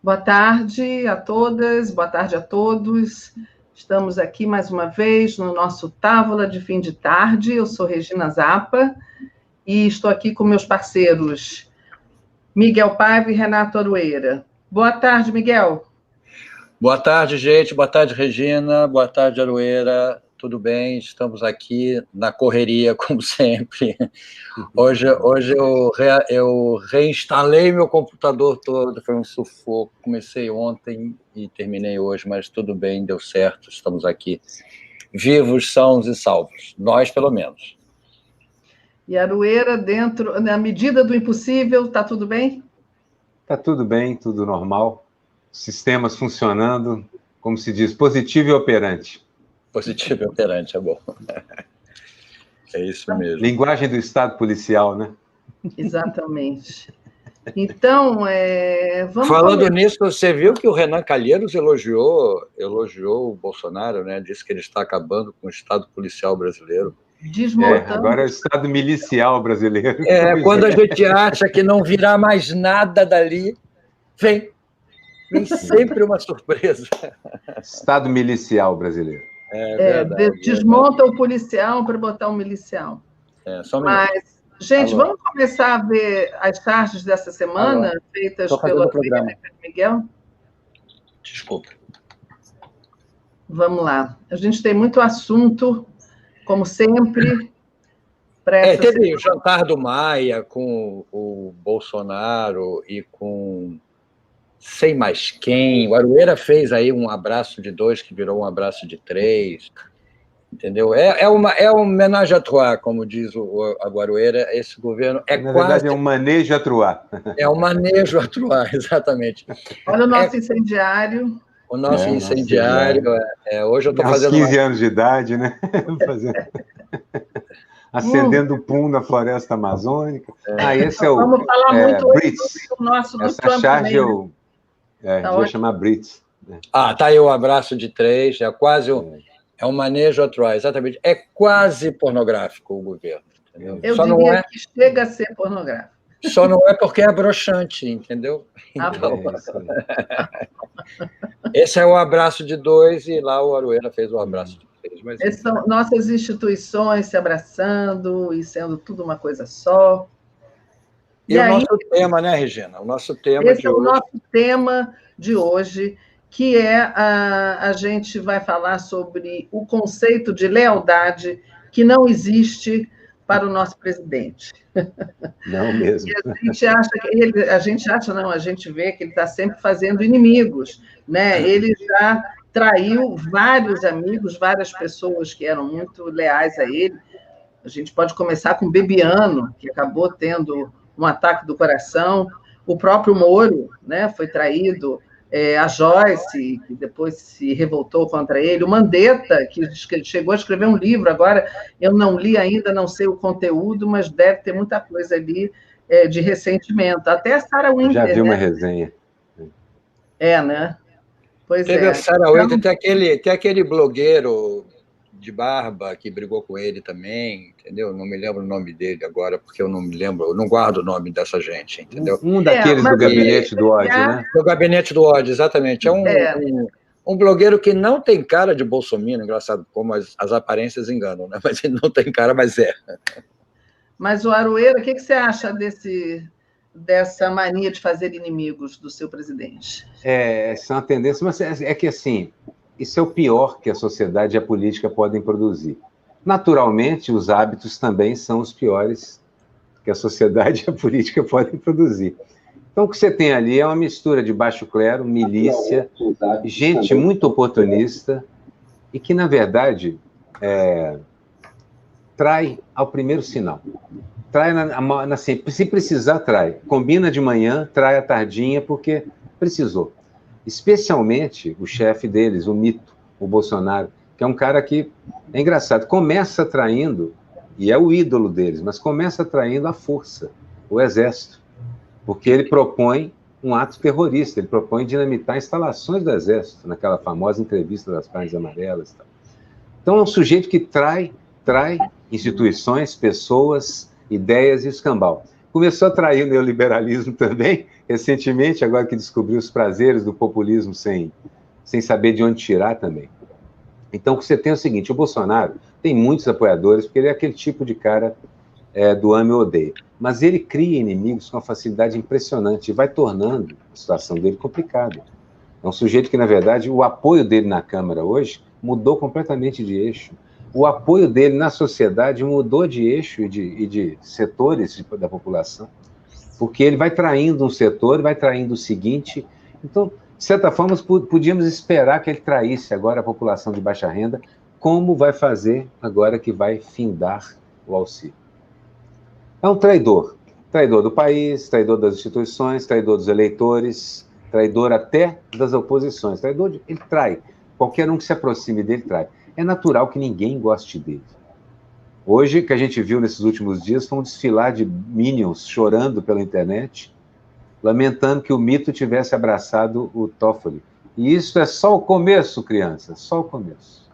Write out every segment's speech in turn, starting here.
Boa tarde a todas, boa tarde a todos. Estamos aqui mais uma vez no nosso Távola de Fim de Tarde. Eu sou Regina Zappa e estou aqui com meus parceiros Miguel Paiva e Renato Aroeira. Boa tarde, Miguel. Boa tarde, gente. Boa tarde, Regina. Boa tarde, Aroeira. Tudo bem? Estamos aqui na correria, como sempre. Hoje eu reinstalei meu computador todo, foi um sufoco. Comecei ontem e terminei hoje, mas tudo bem, deu certo. Estamos aqui vivos, sãos e salvos. Nós, pelo menos. E Aroeira, dentro, na medida do impossível, está tudo bem? Está tudo bem, tudo normal. Sistemas funcionando, como se diz, positivo e operante. Positivo e operante, é bom. É isso mesmo. Linguagem do Estado policial, né? Exatamente. Então, vamos... Falando nisso, você viu que o Renan Calheiros elogiou o Bolsonaro, né? Disse que ele está acabando com o Estado policial brasileiro. Desmontando. Agora é o Estado milicial brasileiro. Quando a gente acha que não virá mais nada dali, vem sempre uma surpresa. Estado milicial brasileiro. Desmonta o policial para botar o milicial. Só um Mas, gente, vamos começar a ver as charges dessa semana, feitas pelo Miguel? Desculpa. Vamos lá. A gente tem muito assunto, como sempre. Teve o jantar do Maia com o Bolsonaro e com sei mais quem. O Aroeira fez aí um abraço de 2 que virou um abraço de 3. Entendeu? É um ménage à trois, como diz o Aroeira. Esse governo Na verdade, é um manejo à trois. É um manejo à trois, exatamente. Olha o nosso incendiário. O nosso incendiário. Hoje eu estou fazendo... 15 anos de idade, né? Acendendo pum na floresta amazônica. Esse é o... Vamos falar muito Brits. do nosso do Essa Trump charge também, devia chamar Brits. Tá aí o abraço de 3, é quase é um manejo à trois, exatamente. É quase pornográfico o governo. Entendeu? Eu diria que chega a ser pornográfico. Só não é porque é broxante, entendeu? Então, esse é o abraço de 2 e lá o Aroeira fez o abraço de 3. Mas... Essas são nossas instituições se abraçando e sendo tudo uma coisa só. E o nosso tema, né, Regina? O nosso tema esse é o nosso tema de hoje, que a gente vai falar sobre o conceito de lealdade que não existe para o nosso presidente. Não mesmo. E a gente vê que ele está sempre fazendo inimigos, né? Ele já traiu vários amigos, várias pessoas que eram muito leais a ele. A gente pode começar com Bebiano, que acabou tendo um ataque do coração. O próprio Moro, né, foi traído. A Joyce, que depois se revoltou contra ele, o Mandetta, que chegou a escrever um livro, agora eu não li ainda, não sei o conteúdo, mas deve ter muita coisa ali de ressentimento. Até a Sarah Winter. Já vi uma resenha. Né? Pois Teve a Sarah Winter, tem aquele blogueiro de barba que brigou com ele também, entendeu? Não me lembro o nome dele agora, porque eu não me lembro, eu não guardo o nome dessa gente, entendeu? Um daqueles do Gabinete do Ódio, né? Do Gabinete do Ódio, exatamente. É um blogueiro que não tem cara de bolsominion, engraçado como as aparências enganam, né? Mas ele não tem cara, mas é. Mas o Aroeira, o que você acha dessa mania de fazer inimigos do seu presidente? Essa é uma tendência, mas é que assim... Isso é o pior que a sociedade e a política podem produzir. Naturalmente, os hábitos também são os piores que a sociedade e a política podem produzir. Então, o que você tem ali é uma mistura de baixo clero, milícia, gente muito oportunista e que, na verdade, trai ao primeiro sinal. Trai, se precisar, trai. Combina de manhã, trai à tardinha, porque precisou. Especialmente o chefe deles, o mito, o Bolsonaro, que é um cara que, é engraçado, começa traindo, e é o ídolo deles, mas começa traindo a força, o exército, porque ele propõe um ato terrorista, ele propõe dinamitar instalações do exército, naquela famosa entrevista das páginas amarelas. Então é um sujeito que trai instituições, pessoas, ideias e escambau. começou a trair o neoliberalismo também, recentemente, agora que descobriu os prazeres do populismo sem saber de onde tirar também. Então, o que você tem é o seguinte, o Bolsonaro tem muitos apoiadores, porque ele é aquele tipo de cara do ame ou odeia. Mas ele cria inimigos com uma facilidade impressionante e vai tornando a situação dele complicada. É um sujeito que, na verdade, o apoio dele na Câmara hoje mudou completamente de eixo. O apoio dele na sociedade mudou de eixo e de setores da população, porque ele vai traindo um setor, vai traindo o seguinte. Então, de certa forma, podíamos esperar que ele traísse agora a população de baixa renda, como vai fazer agora que vai findar o auxílio. É um traidor. Traidor do país, traidor das instituições, traidor dos eleitores, traidor até das oposições. Traidor, ele trai. Qualquer um que se aproxime dele trai. É natural que ninguém goste dele. Hoje, que a gente viu nesses últimos dias, foi um desfilar de Minions chorando pela internet, lamentando que o mito tivesse abraçado o Toffoli. E isso é só o começo, crianças, só o começo.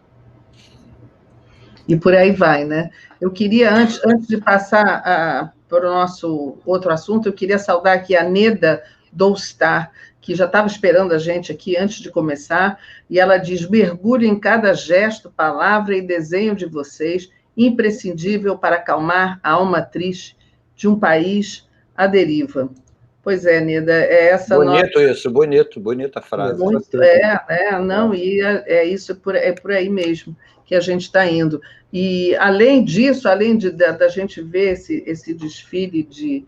E por aí vai, né? Eu queria, antes de passar para o nosso outro assunto, eu queria saudar aqui a Neda Dolstar, que já estava esperando a gente aqui antes de começar, e ela diz: mergulho em cada gesto, palavra e desenho de vocês, imprescindível para acalmar a alma triste de um país à deriva. Pois é, Neda, é essa bonito nossa... isso, bonita frase. Muito, não, e isso, é por aí mesmo que a gente está indo. E, além disso, da gente ver esse desfile de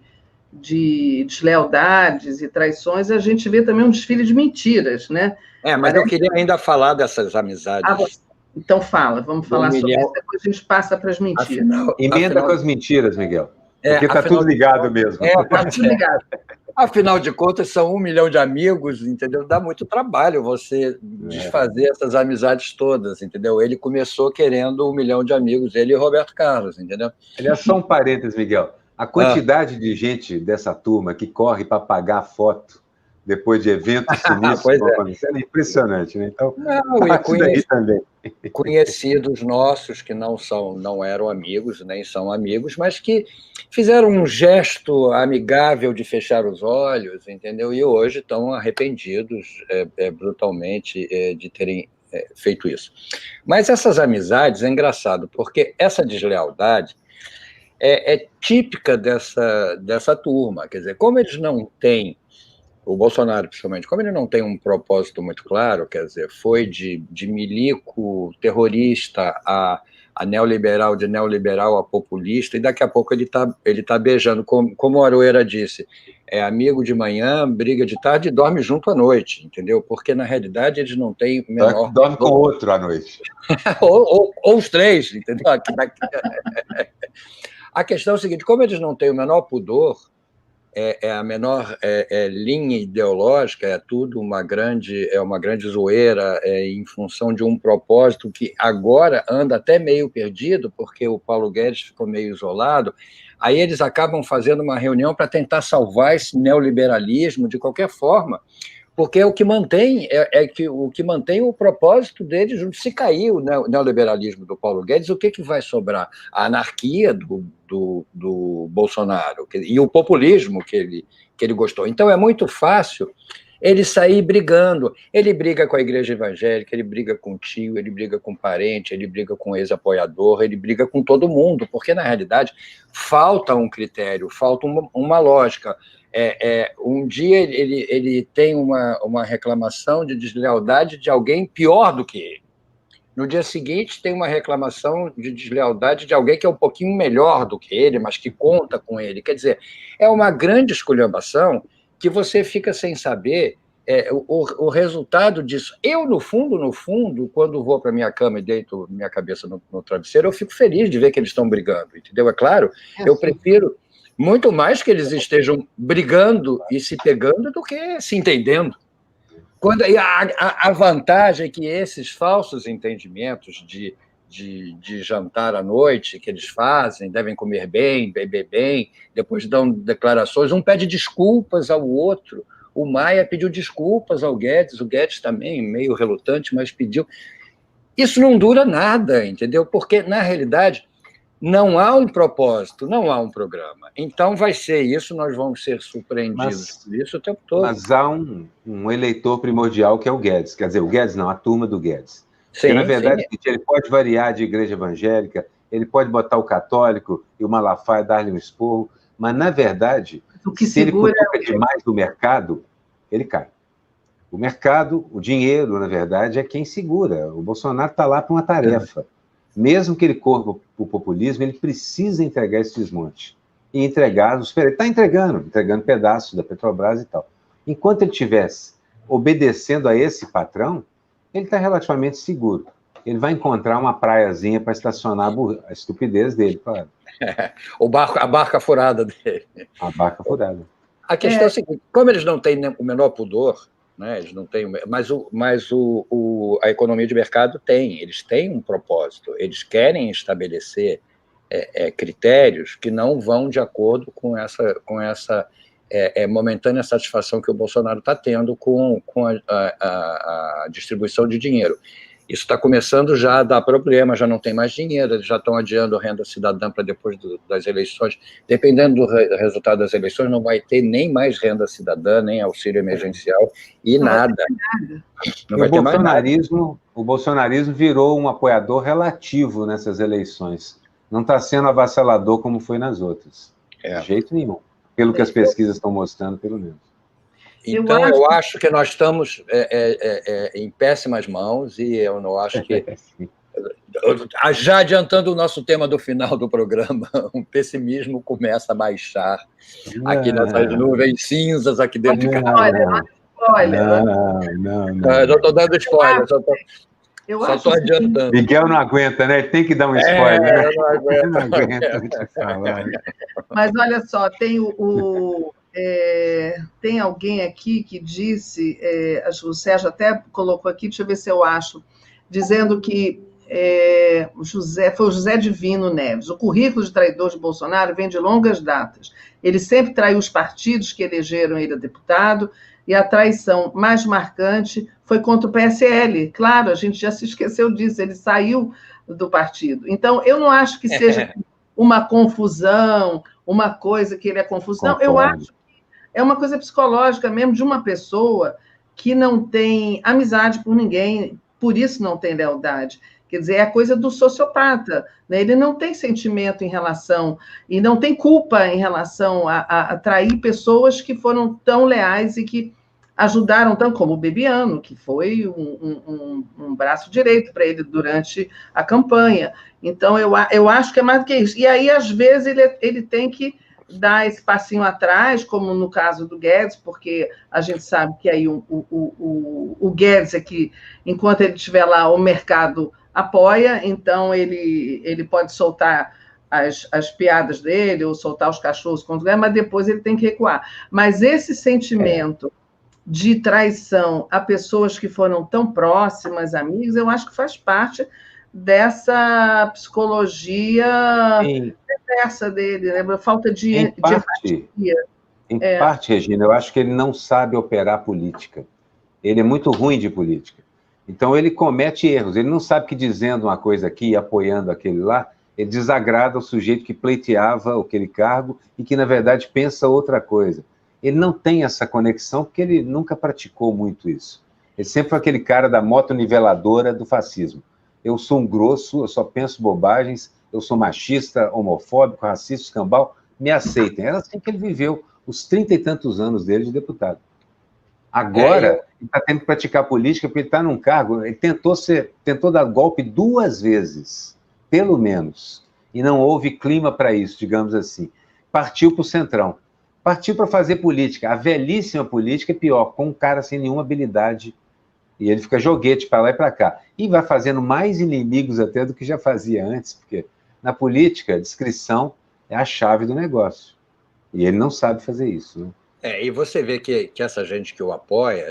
deslealdades e traições, a gente vê também um desfile de mentiras, né? Mas eu queria ainda falar dessas amizades. Então vamos falar sobre isso, depois a gente passa para as mentiras. Emenda com as mentiras, Miguel. Porque está tudo ligado mesmo. Está tudo ligado. Afinal de contas, são 1 milhão de amigos, entendeu? Dá muito trabalho você desfazer essas amizades todas, entendeu? Ele começou querendo 1 milhão de amigos, ele e Roberto Carlos, entendeu? Aliás, só um parênteses, Miguel. A quantidade de gente dessa turma que corre para pagar foto depois de eventos sinistros é impressionante, né? Então, conhecidos nossos que não eram amigos, nem são amigos, mas que fizeram um gesto amigável de fechar os olhos, entendeu? E hoje estão arrependidos brutalmente de terem feito isso. Mas essas amizades é engraçado, porque essa deslealdade é típica dessa turma. Quer dizer, como eles não têm, o Bolsonaro, principalmente, como ele não tem um propósito muito claro, quer dizer, foi de milico terrorista a neoliberal, de neoliberal a populista, e daqui a pouco ele tá beijando, como o Aroeira disse, é amigo de manhã, briga de tarde e dorme junto à noite, entendeu? Porque, na realidade, eles não têm o menor... Dorme com outro à noite. ou os três, entendeu? A questão é o seguinte, como eles não têm o menor pudor, a menor linha ideológica, é tudo uma grande zoeira em função de um propósito que agora anda até meio perdido, porque o Paulo Guedes ficou meio isolado, aí eles acabam fazendo uma reunião para tentar salvar esse neoliberalismo de qualquer forma, porque o que mantém o que mantém o propósito deles. Se cair o neoliberalismo do Paulo Guedes, o que vai sobrar? A anarquia do Bolsonaro e o populismo que ele gostou. Então é muito fácil ele sair brigando. Ele briga com a igreja evangélica, ele briga com o tio, ele briga com o parente, ele briga com o ex-apoiador, ele briga com todo mundo, porque na realidade falta um critério, falta uma lógica. Um dia ele tem uma reclamação de deslealdade de alguém pior do que ele. No dia seguinte, tem uma reclamação de deslealdade de alguém que é um pouquinho melhor do que ele, mas que conta com ele. Quer dizer, é uma grande esculhambação que você fica sem saber o resultado disso. Eu, no fundo, quando vou para minha cama e deito minha cabeça no travesseiro, eu fico feliz de ver que eles estão brigando, entendeu? É claro, eu prefiro muito mais que eles estejam brigando e se pegando do que se entendendo. A vantagem é que esses falsos entendimentos de jantar à noite que eles fazem, devem comer bem, beber bem, depois dão declarações, um pede desculpas ao outro. O Maia pediu desculpas ao Guedes, o Guedes também, meio relutante, mas pediu. Isso não dura nada, entendeu? Porque, na realidade, Não há um propósito, não há um programa. Então vai ser isso, nós vamos ser surpreendidos por isso o tempo todo. Mas há um eleitor primordial que é o Guedes. Quer dizer, o Guedes não, a turma do Guedes. Porque, na verdade, ele pode variar de igreja evangélica, ele pode botar o católico e o Malafaia dar-lhe um esporro, mas, na verdade, se ele cutuca demais do mercado, ele cai. O mercado, o dinheiro, na verdade, é quem segura. O Bolsonaro está lá para uma tarefa. Mesmo que ele corra o populismo, ele precisa entregar esse desmonte. E entregar, ele está entregando pedaços da Petrobras e tal. Enquanto ele estivesse obedecendo a esse patrão, ele está relativamente seguro. Ele vai encontrar uma praiazinha para estacionar a estupidez dele, claro. A barca furada dele. A barca furada. A questão é a seguinte, como eles não têm o menor pudor, né, eles não têm, mas a economia de mercado tem, eles têm um propósito, eles querem estabelecer critérios que não vão de acordo com essa momentânea satisfação que o Bolsonaro está tendo com a distribuição de dinheiro. Isso está começando já a dar problema, já não tem mais dinheiro, eles já estão adiando renda cidadã para depois das eleições. Dependendo do resultado das eleições, não vai ter nem mais renda cidadã, nem auxílio emergencial e nada. Não vai ter mais nada. O bolsonarismo virou um apoiador relativo nessas eleições. Não está sendo avassalador como foi nas outras. De jeito nenhum. Pelo que as pesquisas estão mostrando, pelo menos. Então, eu acho que nós estamos em péssimas mãos e eu não acho que... Já adiantando o nosso tema do final do programa, o pessimismo começa a baixar aqui nessas nuvens cinzas aqui dentro de casa. Olha. Não. Eu estou dando spoiler, só estou adiantando. Miguel não aguenta, né? Ele tem que dar um spoiler. Né? Eu não aguento. Mas olha só, tem alguém aqui que disse, o Sérgio até colocou aqui, deixa eu ver se eu acho, dizendo que foi o José Divino Neves. O currículo de traidor de Bolsonaro vem de longas datas. Ele sempre traiu os partidos que elegeram ele a deputado, e a traição mais marcante foi contra o PSL. Claro, a gente já se esqueceu disso, ele saiu do partido. Então, eu não acho que seja uma confusão, uma coisa que ele é confuso. Não, eu acho que é uma coisa psicológica mesmo de uma pessoa que não tem amizade por ninguém, por isso não tem lealdade. Quer dizer, é a coisa do sociopata, né? Ele não tem sentimento em relação, e não tem culpa em relação a trair pessoas que foram tão leais e que ajudaram tanto, como o Bebiano, que foi um braço direito para ele durante a campanha. Então, eu acho que é mais do que isso. E aí, às vezes, ele tem que dar esse passinho atrás, como no caso do Guedes, porque a gente sabe que aí o Guedes é que, enquanto ele estiver lá, o mercado apoia, então ele pode soltar as piadas dele, ou soltar os cachorros contra ele, mas depois ele tem que recuar. Mas esse sentimento de traição a pessoas que foram tão próximas, amigas, eu acho que faz parte dessa psicologia reversa dele, né? Falta de empatia. Em parte, Regina, eu acho que ele não sabe operar política. Ele é muito ruim de política. Então, ele comete erros. Ele não sabe que dizendo uma coisa aqui e apoiando aquele lá, ele desagrada o sujeito que pleiteava aquele cargo e que, na verdade, pensa outra coisa. Ele não tem essa conexão porque ele nunca praticou muito isso. Ele sempre foi aquele cara da moto niveladora do fascismo. Eu sou um grosso, eu só penso bobagens, eu sou machista, homofóbico, racista, escambau, me aceitem. Era assim que ele viveu os 30 e tantos anos dele de deputado. Agora, ele está tendo que praticar política porque ele está num cargo, ele tentou dar golpe 2 vezes, pelo menos, e não houve clima para isso, digamos assim. Partiu para o Centrão. Partiu para fazer política. A velhíssima política é pior, com um cara sem nenhuma habilidade. E ele fica joguete para lá e para cá. E vai fazendo mais inimigos até do que já fazia antes, porque na política, a discrição é a chave do negócio. E ele não sabe fazer isso, né? E você vê que essa gente que o apoia,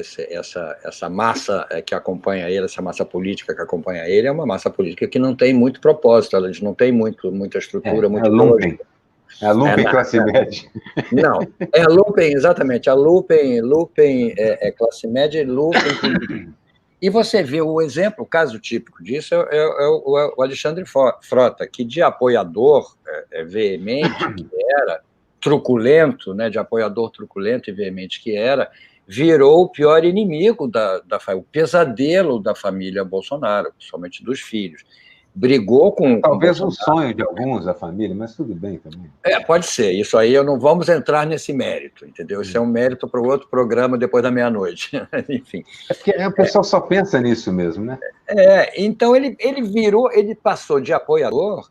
essa massa que acompanha ele, essa massa política que acompanha ele, é uma massa política que não tem muito propósito, eles não tem muita estrutura, muita lógica. É a Lumpen classe média. Não, é a Lumpen, exatamente. A Lumpen é classe média e Lumpen política. E você vê o exemplo, o caso típico disso é o Alexandre Frota, que de apoiador veemente que era, truculento, né, de apoiador truculento e veemente que era, virou o pior inimigo o pesadelo da família Bolsonaro, principalmente dos filhos. Brigou com Talvez um sonho de alguns da família, mas tudo bem também. Pode ser. Isso aí não vamos entrar nesse mérito, entendeu? Isso é um mérito para o outro programa depois da meia-noite. Enfim. É porque o pessoal só pensa nisso mesmo, né? Então ele passou de apoiador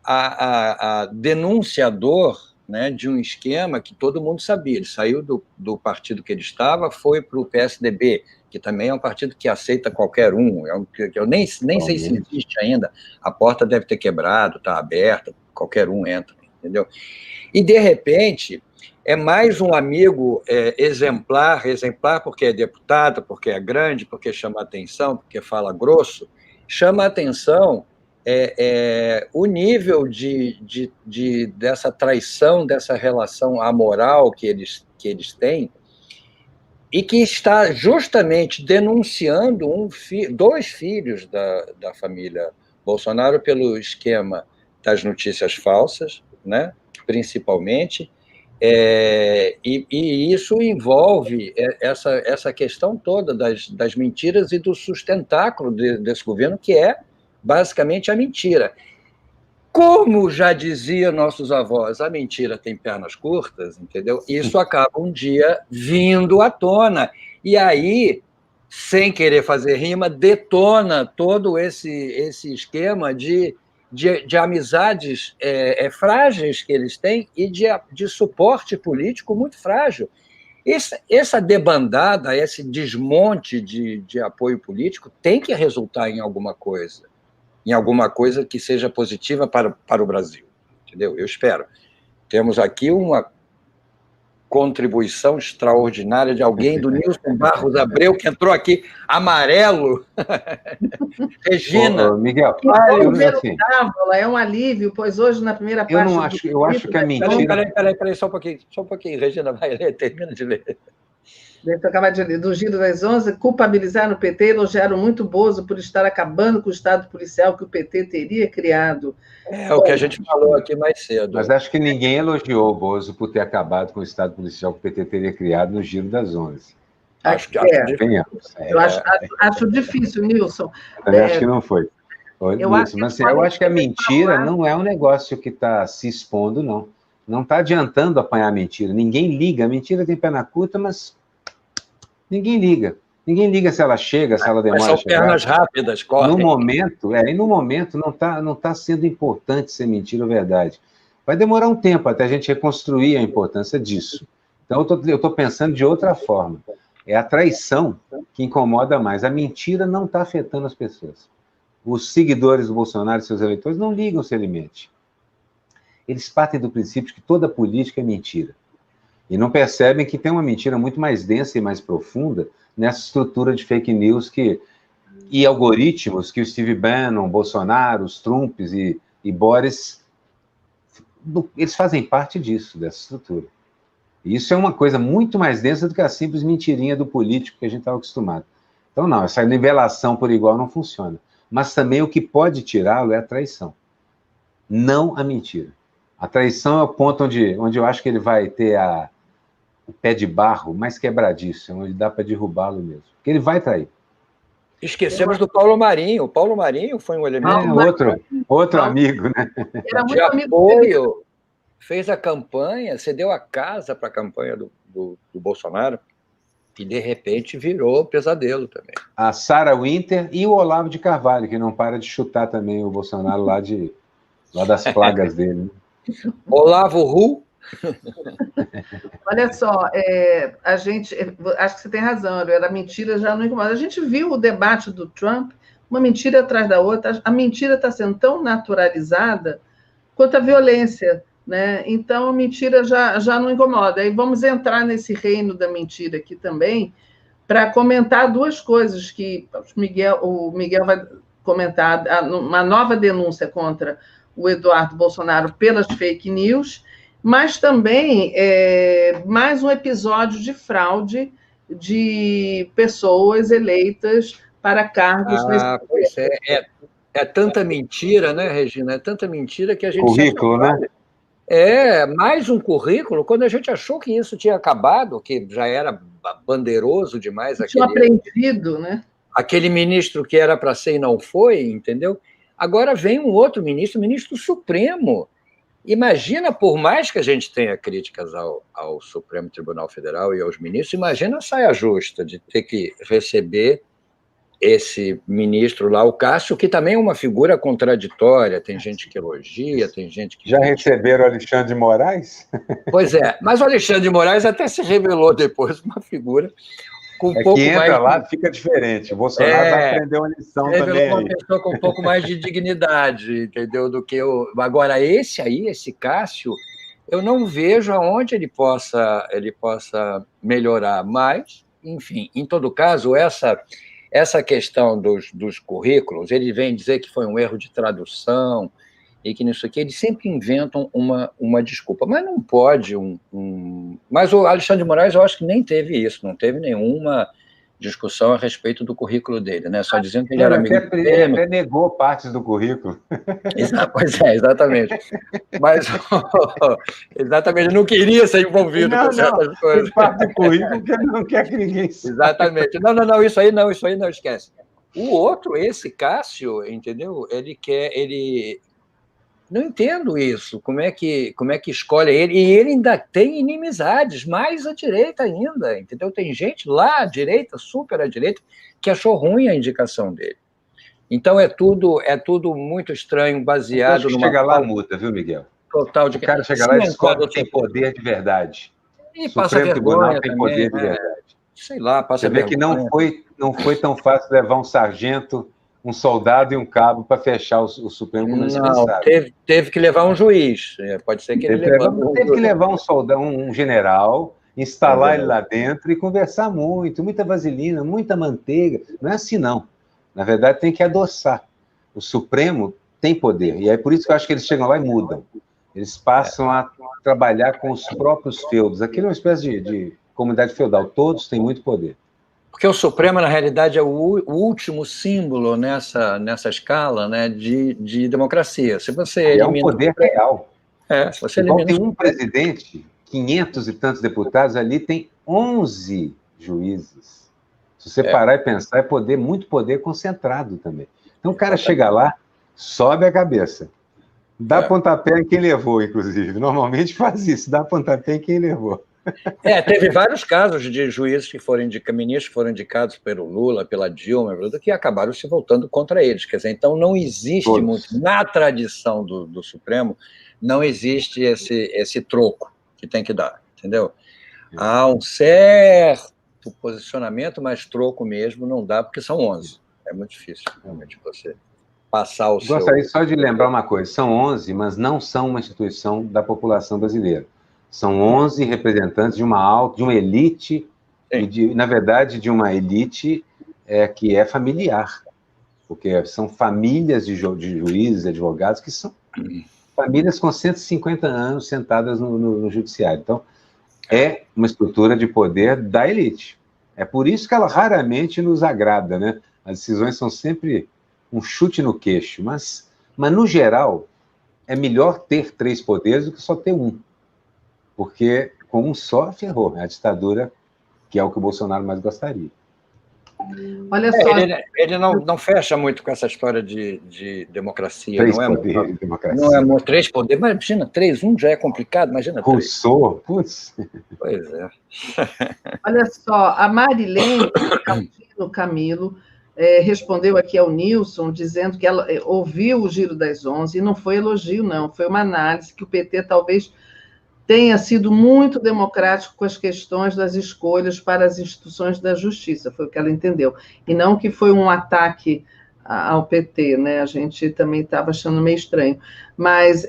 a denunciador, né, de um esquema que todo mundo sabia. Ele saiu do partido que ele estava, foi para o PSDB, que também é um partido que aceita qualquer um. Eu nem sei se existe ainda. A porta deve ter quebrado, está aberta, qualquer um entra, entendeu? E, de repente, é mais um amigo exemplar porque é deputado, porque é grande, porque chama atenção, porque fala grosso, chama atenção o nível dessa traição, dessa relação amoral que eles têm, e que está justamente denunciando dois filhos da família Bolsonaro pelo esquema das notícias falsas, né, principalmente, e isso envolve essa questão toda das mentiras e do sustentáculo desse governo, que é basicamente a mentira. Como já diziam nossos avós, a mentira tem pernas curtas, entendeu? Isso acaba um dia vindo à tona. E aí, sem querer fazer rima, detona todo esse esquema de amizades frágeis que eles têm e de suporte político muito frágil. Essa debandada, esse desmonte de apoio político tem que resultar em alguma coisa que seja positiva para o Brasil, entendeu? Eu espero. Temos aqui uma contribuição extraordinária de alguém, do Nilson Barros Abreu, que entrou aqui amarelo. Regina. Miguel, é um alívio, pois hoje, na primeira parte... Eu acho que a mentira... Peraí, só um pouquinho. Regina, vai ler, termina de ler. Do Giro das 11, culpabilizaram o PT, elogiaram muito Bozo por estar acabando com o Estado policial que o PT teria criado. O que a gente falou aqui mais cedo. Mas acho que ninguém elogiou o Bozo por ter acabado com o Estado policial que o PT teria criado no Giro das 11. Eu acho difícil, Nilson. Eu acho que não foi. Eu acho que a mentira não é um negócio que está se expondo, não. Não está adiantando apanhar a mentira. Ninguém liga. A mentira tem perna curta, mas... Ninguém liga. Ninguém liga se ela chega, se ela demora a chegar. Pernas rápidas, correm. No momento não tá sendo importante ser mentira ou verdade. Vai demorar um tempo até a gente reconstruir a importância disso. Então, eu estou pensando de outra forma. É a traição que incomoda mais. A mentira não está afetando as pessoas. Os seguidores do Bolsonaro e seus eleitores não ligam se ele mente. Eles partem do princípio que toda política é mentira. E não percebem que tem uma mentira muito mais densa e mais profunda nessa estrutura de fake news e algoritmos que o Steve Bannon, Bolsonaro, os Trumps e Boris, eles fazem parte disso, dessa estrutura. E isso é uma coisa muito mais densa do que a simples mentirinha do político que a gente estava acostumado. Então, não, essa nivelação por igual não funciona. Mas também o que pode tirá-lo é a traição, não a mentira. A traição é o ponto onde eu acho que ele vai ter o pé de barro mais quebradiço, onde dá para derrubá-lo mesmo. Porque ele vai trair. Esquecemos do Paulo Marinho. O Paulo Marinho foi um elemento... Outro amigo, né? Era muito de amigo apoio. Fez a campanha, cedeu a casa para a campanha do Bolsonaro e, de repente, virou pesadelo também. A Sarah Winter e o Olavo de Carvalho, que não para de chutar também o Bolsonaro lá das plagas dele. Né? Olavo Ru. Olha só, acho que você tem razão, a mentira já não incomoda. A gente viu o debate do Trump, uma mentira atrás da outra, a mentira está sendo tão naturalizada quanto a violência, né? Então a mentira já não incomoda. Aí vamos entrar nesse reino da mentira aqui também, para comentar duas coisas que o Miguel vai comentar, uma nova denúncia contra o Eduardo Bolsonaro pelas fake news, mas também mais um episódio de fraude de pessoas eleitas para cargos nesse Pois é tanta mentira, né, Regina? É tanta mentira que a gente currículo, né? Mais um currículo, quando a gente achou que isso tinha acabado, que já era bandeiroso demais tinha aprendido, né? Aquele ministro que era para ser e não foi, entendeu? Agora vem um outro ministro, o ministro Supremo. Imagina, por mais que a gente tenha críticas ao Supremo Tribunal Federal e aos ministros, imagina a saia justa de ter que receber esse ministro lá, o Cássio, que também é uma figura contraditória, tem gente que elogia, tem gente que... Já receberam o Alexandre de Moraes? Pois é, mas o Alexandre de Moraes até se revelou depois uma figura com um pouco que entra mais... lá, fica diferente. O Bolsonaro já aprendeu uma lição também. Uma pessoa com um pouco mais de dignidade, entendeu? Do que eu. Agora, esse Cássio, eu não vejo aonde ele possa melhorar, mas, enfim, em todo caso, essa questão dos currículos, ele vem dizer que foi um erro de tradução e que nisso aqui eles sempre inventam uma desculpa, mas não pode Mas o Alexandre de Moraes, eu acho que nem teve isso, não teve nenhuma discussão a respeito do currículo dele, né? Só dizendo que ele era amigo dele. Ele até negou partes do currículo. Pois é, exatamente. Mas, exatamente, não queria ser envolvido com certas coisas. Tem parte do currículo que ele não quer que ninguém saiba. Exatamente. Não, isso aí não, esquece. O outro, esse Cássio, entendeu? Ele não entendo isso. Como é que escolhe ele? E ele ainda tem inimizades, mais à direita ainda, entendeu? Tem gente lá à direita, super à direita, que achou ruim a indicação dele. Então é tudo muito estranho, baseado numa... Chega lá, muda, viu, Miguel? Total de... O cara chega lá e descobre que tem poder de verdade. E passa vergonha tem poder de verdade. Sei lá, passa vergonha. Você vê que não foi tão fácil levar um sargento, um soldado e um cabo para fechar o Supremo como eles pensaram. Teve que levar um juiz. Pode ser que teve que levar um soldado, um general, instalar ele lá dentro e conversar muita vaselina, muita manteiga. Não é assim, não. Na verdade, tem que adoçar. O Supremo tem poder, e é por isso que eu acho que eles chegam lá e mudam. Eles passam a trabalhar com os próprios feudos. Aquilo é uma espécie de comunidade feudal. Todos têm muito poder. Porque o Supremo, na realidade, é o último símbolo nessa escala, né, de democracia. Se você elimina... É um poder real. Se você elimina... Tem um presidente, 500 e tantos deputados, ali tem 11 juízes. Se você parar e pensar, é muito poder concentrado também. Então o cara chega lá, sobe a cabeça, dá pontapé em quem levou, inclusive. Normalmente faz isso, dá pontapé em quem levou. Teve vários casos de juízes ministros que foram indicados pelo Lula, pela Dilma, que acabaram se voltando contra eles. Quer dizer, então não existe muito, na tradição do Supremo, não existe esse troco que tem que dar, entendeu? Há um certo posicionamento, mas troco mesmo não dá, porque são 11. É muito difícil, realmente, você passar o seu... Gostaria só de lembrar uma coisa, são 11, mas não são uma instituição da população brasileira. São 11 representantes de uma elite, na verdade, de uma elite que é familiar, porque são famílias de juízes, advogados, que são famílias com 150 anos sentadas no judiciário. Então, é uma estrutura de poder da elite. É por isso que ela raramente nos agrada, né? As decisões são sempre um chute no queixo, mas no geral, é melhor ter 3 poderes do que só ter um. Porque com um só ferrou a ditadura, que é o que o Bolsonaro mais gostaria. Olha só. Ele não fecha muito com essa história de democracia. 3 poderes de democracia. Não é 3 poderes, mas imagina, 3, 1 já é complicado, imagina 3. Rousseau, putz. Pois é. Olha só, a Marilene Camilo respondeu aqui ao Nilson, dizendo que ela ouviu o Giro das 11, e não foi elogio, não, foi uma análise que o PT talvez tenha sido muito democrático com as questões das escolhas para as instituições da justiça, foi o que ela entendeu, e não que foi um ataque ao PT, né? A gente também estava achando meio estranho. Mas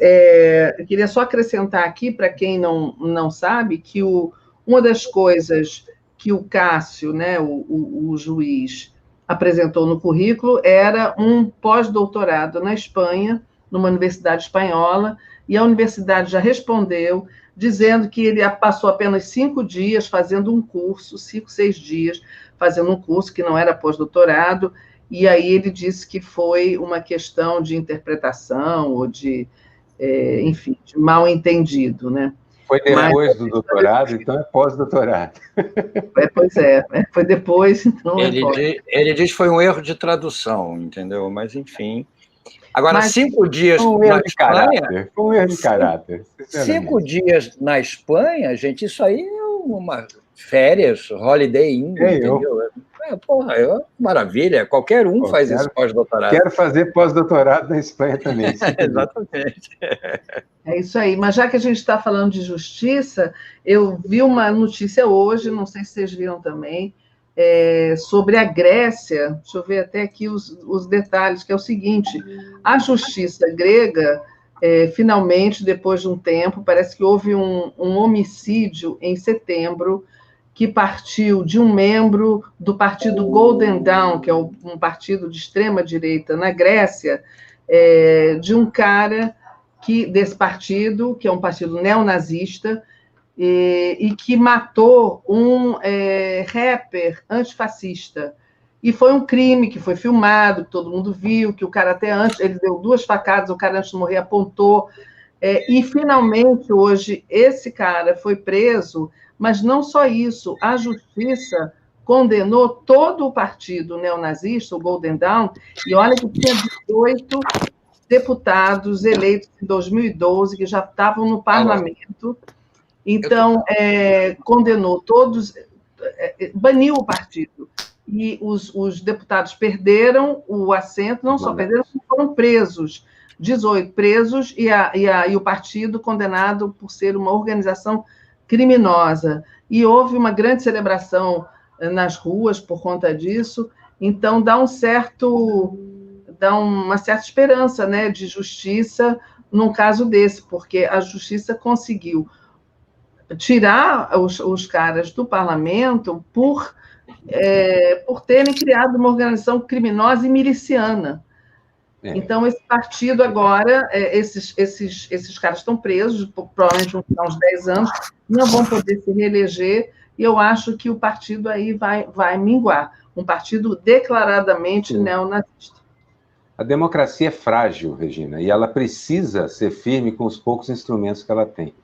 eu queria só acrescentar aqui, para quem não sabe, que uma das coisas que o Cássio, né, o juiz, apresentou no currículo era um pós-doutorado na Espanha, numa universidade espanhola, e a universidade já respondeu, dizendo que ele passou apenas 5 dias fazendo um curso, 5, 6 dias fazendo um curso que não era pós-doutorado, e aí ele disse que foi uma questão de interpretação ou de, enfim, de mal entendido, né? Foi depois do doutorado, então é pós-doutorado. Pois é, foi depois, então ele diz que foi um erro de tradução, entendeu? Mas, enfim. Agora, 5 dias na Espanha... Foi um erro de caráter. 5 dias na Espanha, gente, isso aí é uma férias, holiday in, entendeu? Porra, maravilha, qualquer um faz esse pós-doutorado. Quero fazer pós-doutorado na Espanha também. Exatamente. É isso aí, mas já que a gente está falando de justiça, eu vi uma notícia hoje, não sei se vocês viram também, sobre a Grécia, deixa eu ver até aqui os detalhes, que é o seguinte, a justiça grega, finalmente, depois de um tempo, parece que houve um homicídio em setembro, que partiu de um membro do partido Golden Dawn, que é um partido de extrema-direita na Grécia, de um cara desse partido, que é um partido neonazista, e que matou um rapper antifascista. E foi um crime que foi filmado, que todo mundo viu, que o cara até antes, ele deu 2 facadas, o cara antes de morrer apontou, e finalmente hoje esse cara foi preso, mas não só isso, a justiça condenou todo o partido neonazista, o Golden Dawn, e olha que tinha 18 deputados eleitos em 2012, que já estavam no parlamento, então condenou todos, baniu o partido, e os deputados perderam o assento, não só perderam, como foram presos, 18 presos, e o partido condenado por ser uma organização criminosa. E houve uma grande celebração nas ruas por conta disso, então dá uma certa esperança, né, de justiça num caso desse, porque a justiça conseguiu tirar os caras do parlamento por terem criado uma organização criminosa e miliciana. Então, esse partido agora, esses caras estão presos, provavelmente vão ficar uns 10 anos, não vão poder se reeleger, e eu acho que o partido aí vai minguar. Um partido declaradamente neonazista. A democracia é frágil, Regina, e ela precisa ser firme com os poucos instrumentos que ela tem.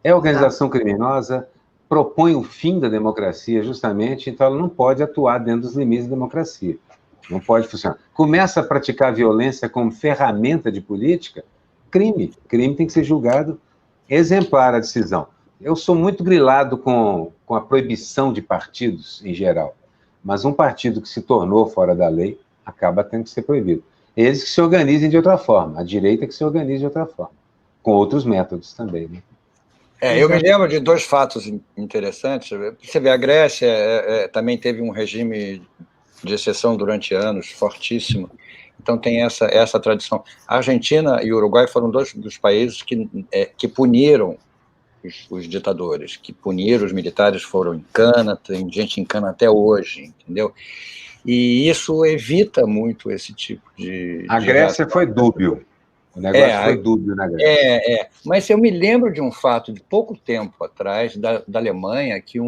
É organização criminosa, propõe o fim da democracia justamente, então ela não pode atuar dentro dos limites da democracia. Não pode funcionar. Começa a praticar violência como ferramenta de política, crime. Crime tem que ser julgado exemplar a decisão. Eu sou muito grilado com a proibição de partidos em geral, mas um partido que se tornou fora da lei acaba tendo que ser proibido. Eles que se organizem de outra forma, a direita que se organize de outra forma, com outros métodos também, né? Eu me lembro de 2 fatos interessantes. Você vê, a Grécia também teve um regime de exceção durante anos, fortíssimo. Então tem essa tradição. A Argentina e o Uruguai foram 2 dos países que puniram os ditadores, que puniram os militares, foram em cana, tem gente em cana até hoje, entendeu? E isso evita muito esse tipo de... A Grécia foi dúbio. O negócio foi dúbio na Grécia. Mas eu me lembro de um fato de pouco tempo atrás, da Alemanha, que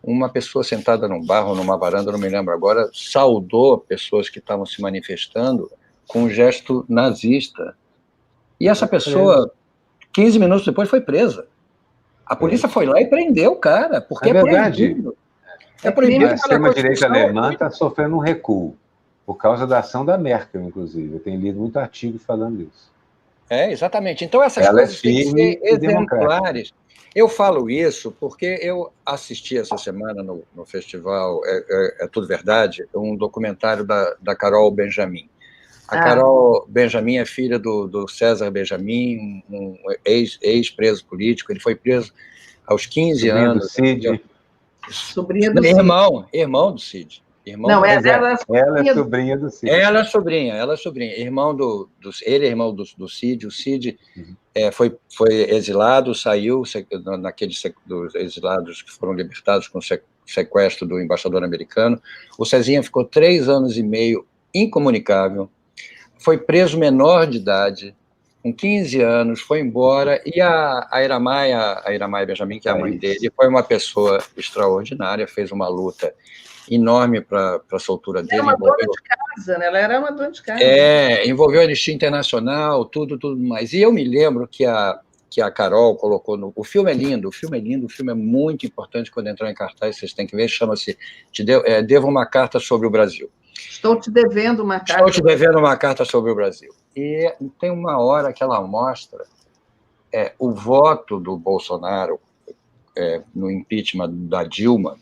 uma pessoa sentada num bar ou numa varanda, não me lembro agora, saudou pessoas que estavam se manifestando com um gesto nazista. E essa pessoa, 15 minutos depois, foi presa. A polícia foi lá e prendeu o cara, porque é proibido. É proibido. A extrema-direita alemã está sofrendo um recuo, por causa da ação da Merkel, inclusive. Eu tenho lido muito artigo falando isso. Exatamente. Então, essas coisas têm que ser exemplares. Eu falo isso porque eu assisti essa semana no festival É Tudo Verdade, um documentário da Carol Benjamin. A Carol Benjamin é filha do César Benjamin, um ex-preso político. Ele foi preso aos 15 anos. Do Cid. Sobrinha do Cid. Irmão do Cid. Ela é sobrinha do Cid. Ela é sobrinha. Ele é irmão do Cid. O Cid foi exilado, saiu naqueles dos exilados que foram libertados com sequestro do embaixador americano. O Cezinha ficou 3 anos e meio incomunicável. Foi preso menor de idade. com 15 anos, foi embora, e a Iramaia Benjamin, que é a mãe dele, foi uma pessoa extraordinária, fez uma luta enorme para a soltura dele. Era uma dona de casa, né? Ela era uma dona de casa. Envolveu a Anistia Internacional, tudo mais. E eu me lembro que a Carol colocou o filme é lindo, o filme é muito importante quando entrar em cartaz, vocês têm que ver, chama-se Devo uma Carta sobre o Brasil. Estou te devendo uma carta. Estou te devendo uma carta sobre o Brasil. E tem uma hora que ela mostra o voto do Bolsonaro no impeachment da Dilma.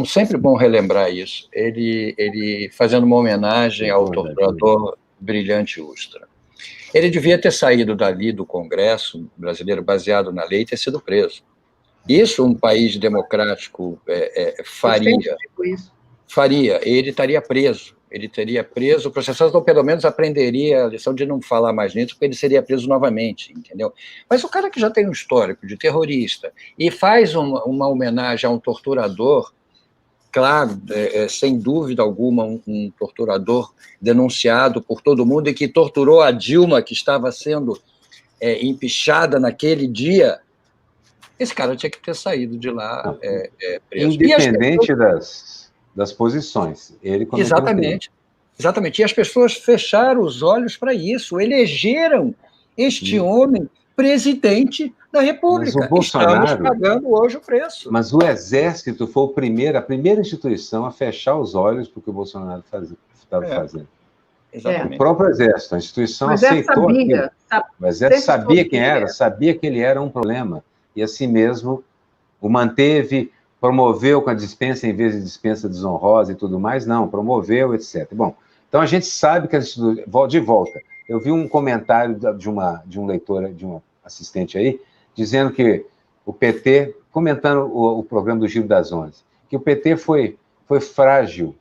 Sempre bom relembrar isso. Ele fazendo uma homenagem ao torturador Brilhante Ustra. Ele devia ter saído dali do Congresso brasileiro, baseado na lei, e ter sido preso. Isso um país democrático faria. Faria. Ele estaria preso. Ele teria preso, processado, ou pelo menos aprenderia a lição de não falar mais nisso, porque ele seria preso novamente, entendeu? Mas o cara que já tem um histórico de terrorista e faz uma homenagem a um torturador, claro, sem dúvida alguma, um torturador denunciado por todo mundo e que torturou a Dilma, que estava sendo empichada naquele dia, esse cara tinha que ter saído de lá preso. Independente das posições. Ele Exatamente. E as pessoas fecharam os olhos para isso, elegeram este homem presidente da República. Mas o Bolsonaro, estamos pagando hoje o preço. Mas o Exército foi a primeira instituição a fechar os olhos para o que o Bolsonaro estava fazendo. Exatamente. O próprio Exército, a instituição aceitou aquilo. O Exército sabia quem era, sabia que ele era um problema, e assim mesmo o manteve, promoveu com a dispensa em vez de dispensa desonrosa e tudo mais, não, promoveu, etc. Bom, então a gente sabe que de volta, eu vi um comentário de um leitor, de um assistente aí, dizendo que o PT, comentando o programa do Giro das Onze, que o PT foi frágil,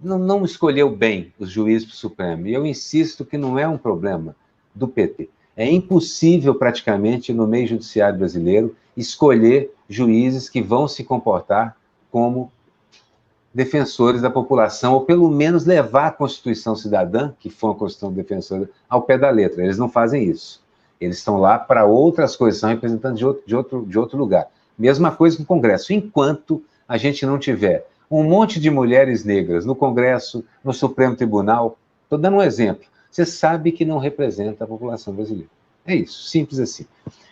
não escolheu bem os juízes do Supremo, e eu insisto que não é um problema do PT. É impossível, praticamente, no meio judiciário brasileiro, escolher juízes que vão se comportar como defensores da população, ou pelo menos levar a Constituição Cidadã, que foi uma Constituição defensora, ao pé da letra. Eles não fazem isso. Eles estão lá para outras coisas, são representantes de outro lugar. Mesma coisa com o Congresso. Enquanto a gente não tiver um monte de mulheres negras no Congresso, no Supremo Tribunal, estou dando um exemplo, você sabe que não representa a população brasileira. É isso, simples assim.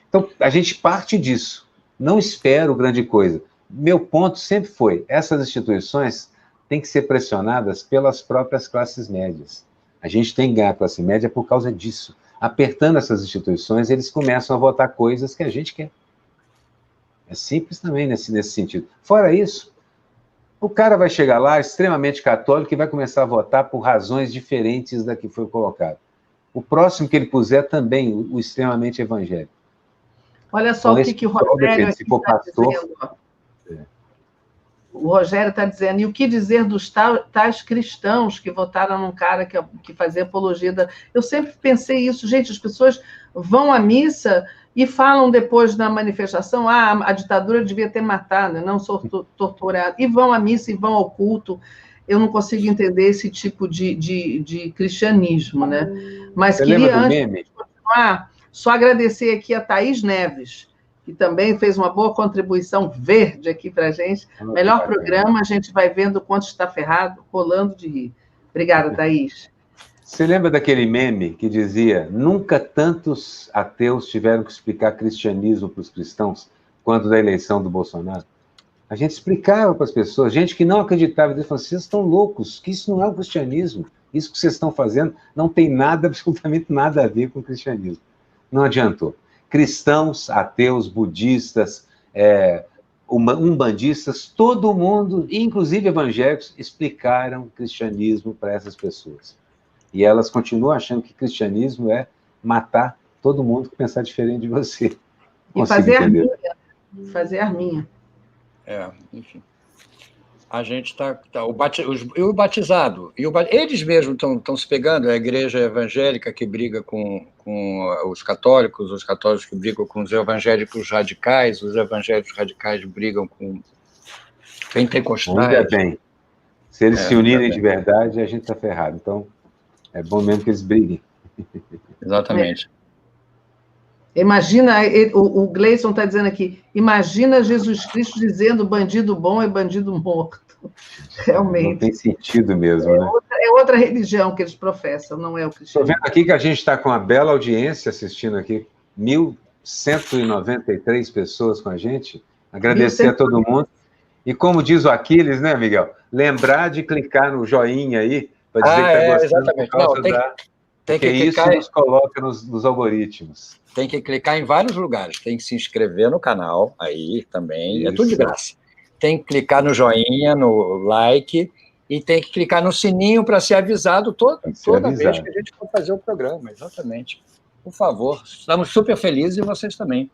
Então, a gente parte disso. Não espero grande coisa. Meu ponto sempre foi, essas instituições têm que ser pressionadas pelas próprias classes médias. A gente tem que ganhar a classe média por causa disso. Apertando essas instituições, eles começam a votar coisas que a gente quer. É simples também nesse sentido. Fora isso, o cara vai chegar lá extremamente católico e vai começar a votar por razões diferentes da que foi colocado. O próximo que ele puser também, o extremamente evangélico. Olha só o que o Rogério está dizendo. O Rogério está dizendo, e o que dizer dos tais cristãos que votaram num cara que fazia apologia da... Eu sempre pensei isso, gente, as pessoas vão à missa e falam depois na manifestação, a ditadura devia ter matado, não sou torturado, e vão à missa e vão ao culto. Eu não consigo entender esse tipo de cristianismo, né? Mas queria, antes de continuar, só agradecer aqui a Thaís Neves, que também fez uma boa contribuição verde aqui para a gente. Melhor programa, a gente vai vendo o quanto está ferrado, rolando de rir. Obrigada, Thaís. Você lembra daquele meme que dizia nunca tantos ateus tiveram que explicar cristianismo para os cristãos quanto da eleição do Bolsonaro? A gente explicava para as pessoas, gente que não acreditava, eles falavam, vocês estão loucos, que isso não é o cristianismo, isso que vocês estão fazendo não tem nada, absolutamente nada a ver com o cristianismo. Não adiantou. Cristãos, ateus, budistas, umbandistas, todo mundo, inclusive evangélicos, explicaram cristianismo para essas pessoas. E elas continuam achando que cristianismo é matar todo mundo que pensar diferente de você. E fazer arminha. Fazer arminha. Enfim. A gente está... o batizado, eles mesmos estão se pegando, a igreja evangélica que briga com os católicos que brigam com os evangélicos radicais, os evangélicos radicais brigam com pentecostais. Ainda bem. Se eles se unirem de verdade, a gente está ferrado. Então, é bom mesmo que eles briguem. Exatamente. Imagina, o Gleison está dizendo aqui, imagina Jesus Cristo dizendo bandido bom é bandido morto. Realmente. Não tem sentido mesmo, né? É outra religião que eles professam, não é o Estou cristianismo. vendo aqui que a gente está com uma bela audiência assistindo aqui, 1.193 pessoas com a gente. Agradecer a todo mundo. E como diz o Aquiles, né, Miguel? Lembrar de clicar no joinha aí, para dizer que está gostando, exatamente. por causa tem porque que clicar, isso nos coloca nos algoritmos. Tem que clicar em vários lugares. Tem que se inscrever no canal aí também. Isso. É tudo de graça. Tem que clicar no joinha, no like, e tem que clicar no sininho para ser avisado toda vez que a gente for fazer o programa. Exatamente. Por favor. Estamos super felizes e vocês também.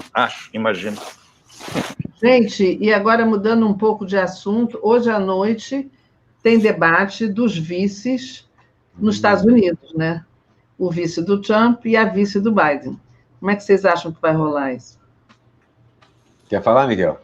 Imagino. Gente, e agora mudando um pouco de assunto, hoje à noite tem debate dos vices nos Estados Unidos, né? O vice do Trump e a vice do Biden. Como é que vocês acham que vai rolar isso? Quer falar, Miguel?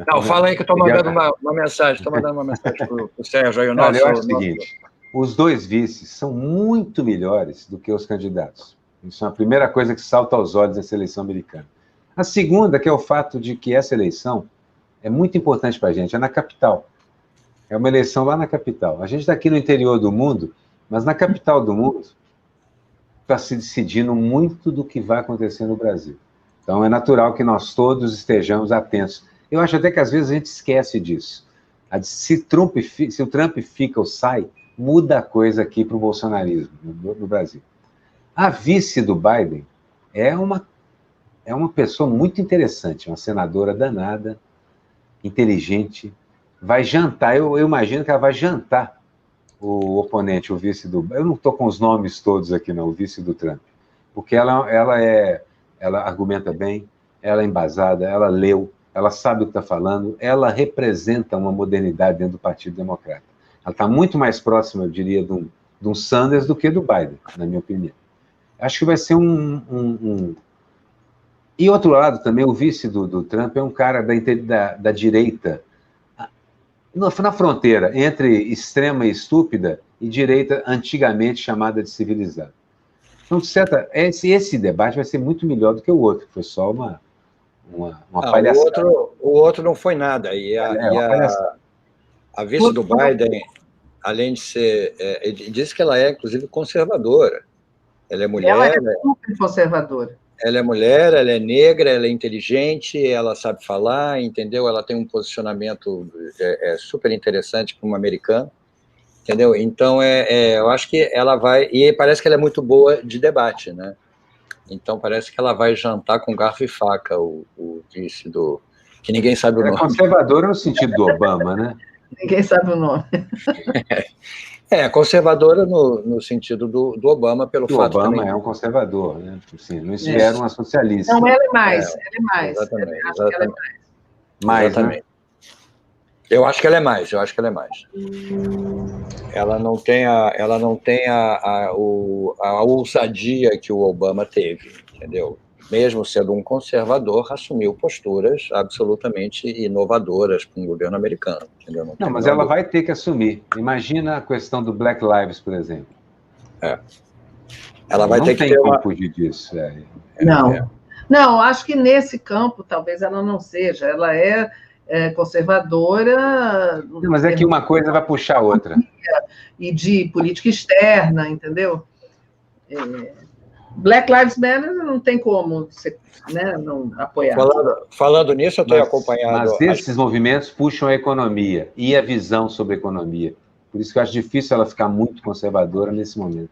Não, fala aí que eu estou mandando uma mensagem. Estou mandando uma mensagem para o Sérgio aí. Olha, eu acho o seguinte, os dois vices são muito melhores do que os candidatos. Isso é a primeira coisa que salta aos olhos nessa eleição americana. A segunda, que é o fato de que essa eleição é muito importante para a gente, é na capital. É uma eleição lá na capital. A gente está aqui no interior do mundo, mas na capital do mundo está se decidindo muito do que vai acontecer no Brasil. Então, é natural que nós todos estejamos atentos. Eu acho até que, às vezes, a gente esquece disso. Se o Trump fica ou sai, muda a coisa aqui para o bolsonarismo no Brasil. A vice do Biden é uma pessoa muito interessante, uma senadora danada, inteligente, vai jantar, eu imagino que ela vai jantar o oponente, o vice do... Eu não estou com os nomes todos aqui, não, o vice do Trump. Porque ela argumenta bem, ela é embasada, ela leu, ela sabe o que está falando, ela representa uma modernidade dentro do Partido Democrata. Ela está muito mais próxima, eu diria, de um Sanders do que do Biden, na minha opinião. Acho que vai ser E, outro lado, também, o vice do Trump é um cara da direita, na fronteira entre extrema e estúpida e direita antigamente chamada de civilizada. Então, esse debate vai ser muito melhor do que o outro, que foi só uma palhaçada. O outro não foi nada. A vice do Biden, além de ser... ele disse que ela é, inclusive, conservadora. Ela é mulher... Ela é super conservadora. Ela é mulher, ela é negra, ela é inteligente, ela sabe falar, entendeu? Ela tem um posicionamento super interessante para um americano, entendeu? Então, eu acho que ela vai... E parece que ela é muito boa de debate, né? Então, parece que ela vai jantar com garfo e faca, o vice do... Que ninguém sabe o nome. É conservadora no sentido do Obama, né? Ninguém sabe o nome. Conservadora no sentido do Obama, pelo fato também... O Obama também... é um conservador, né? Assim, não espero uma socialista. Não, ela é mais. Exatamente. Acho que ela é mais. Exatamente. Né? Eu acho que ela é mais. Ela não tem a ousadia que o Obama teve, entendeu? Mesmo sendo um conservador, assumiu posturas absolutamente inovadoras para um governo americano. Entendeu? Não, mas ela vai ter que assumir. Imagina a questão do Black Lives, por exemplo. Ela vai ter que ter não tem como fugir disso. Não, acho que nesse campo talvez ela não seja. Ela é conservadora... Não, mas é que uma coisa vai puxar a outra. E de política externa, entendeu? Black Lives Matter não tem como não apoiar. Falando nisso, eu tenho acompanhado... Mas esses movimentos puxam a economia e a visão sobre a economia. Por isso que eu acho difícil ela ficar muito conservadora nesse momento.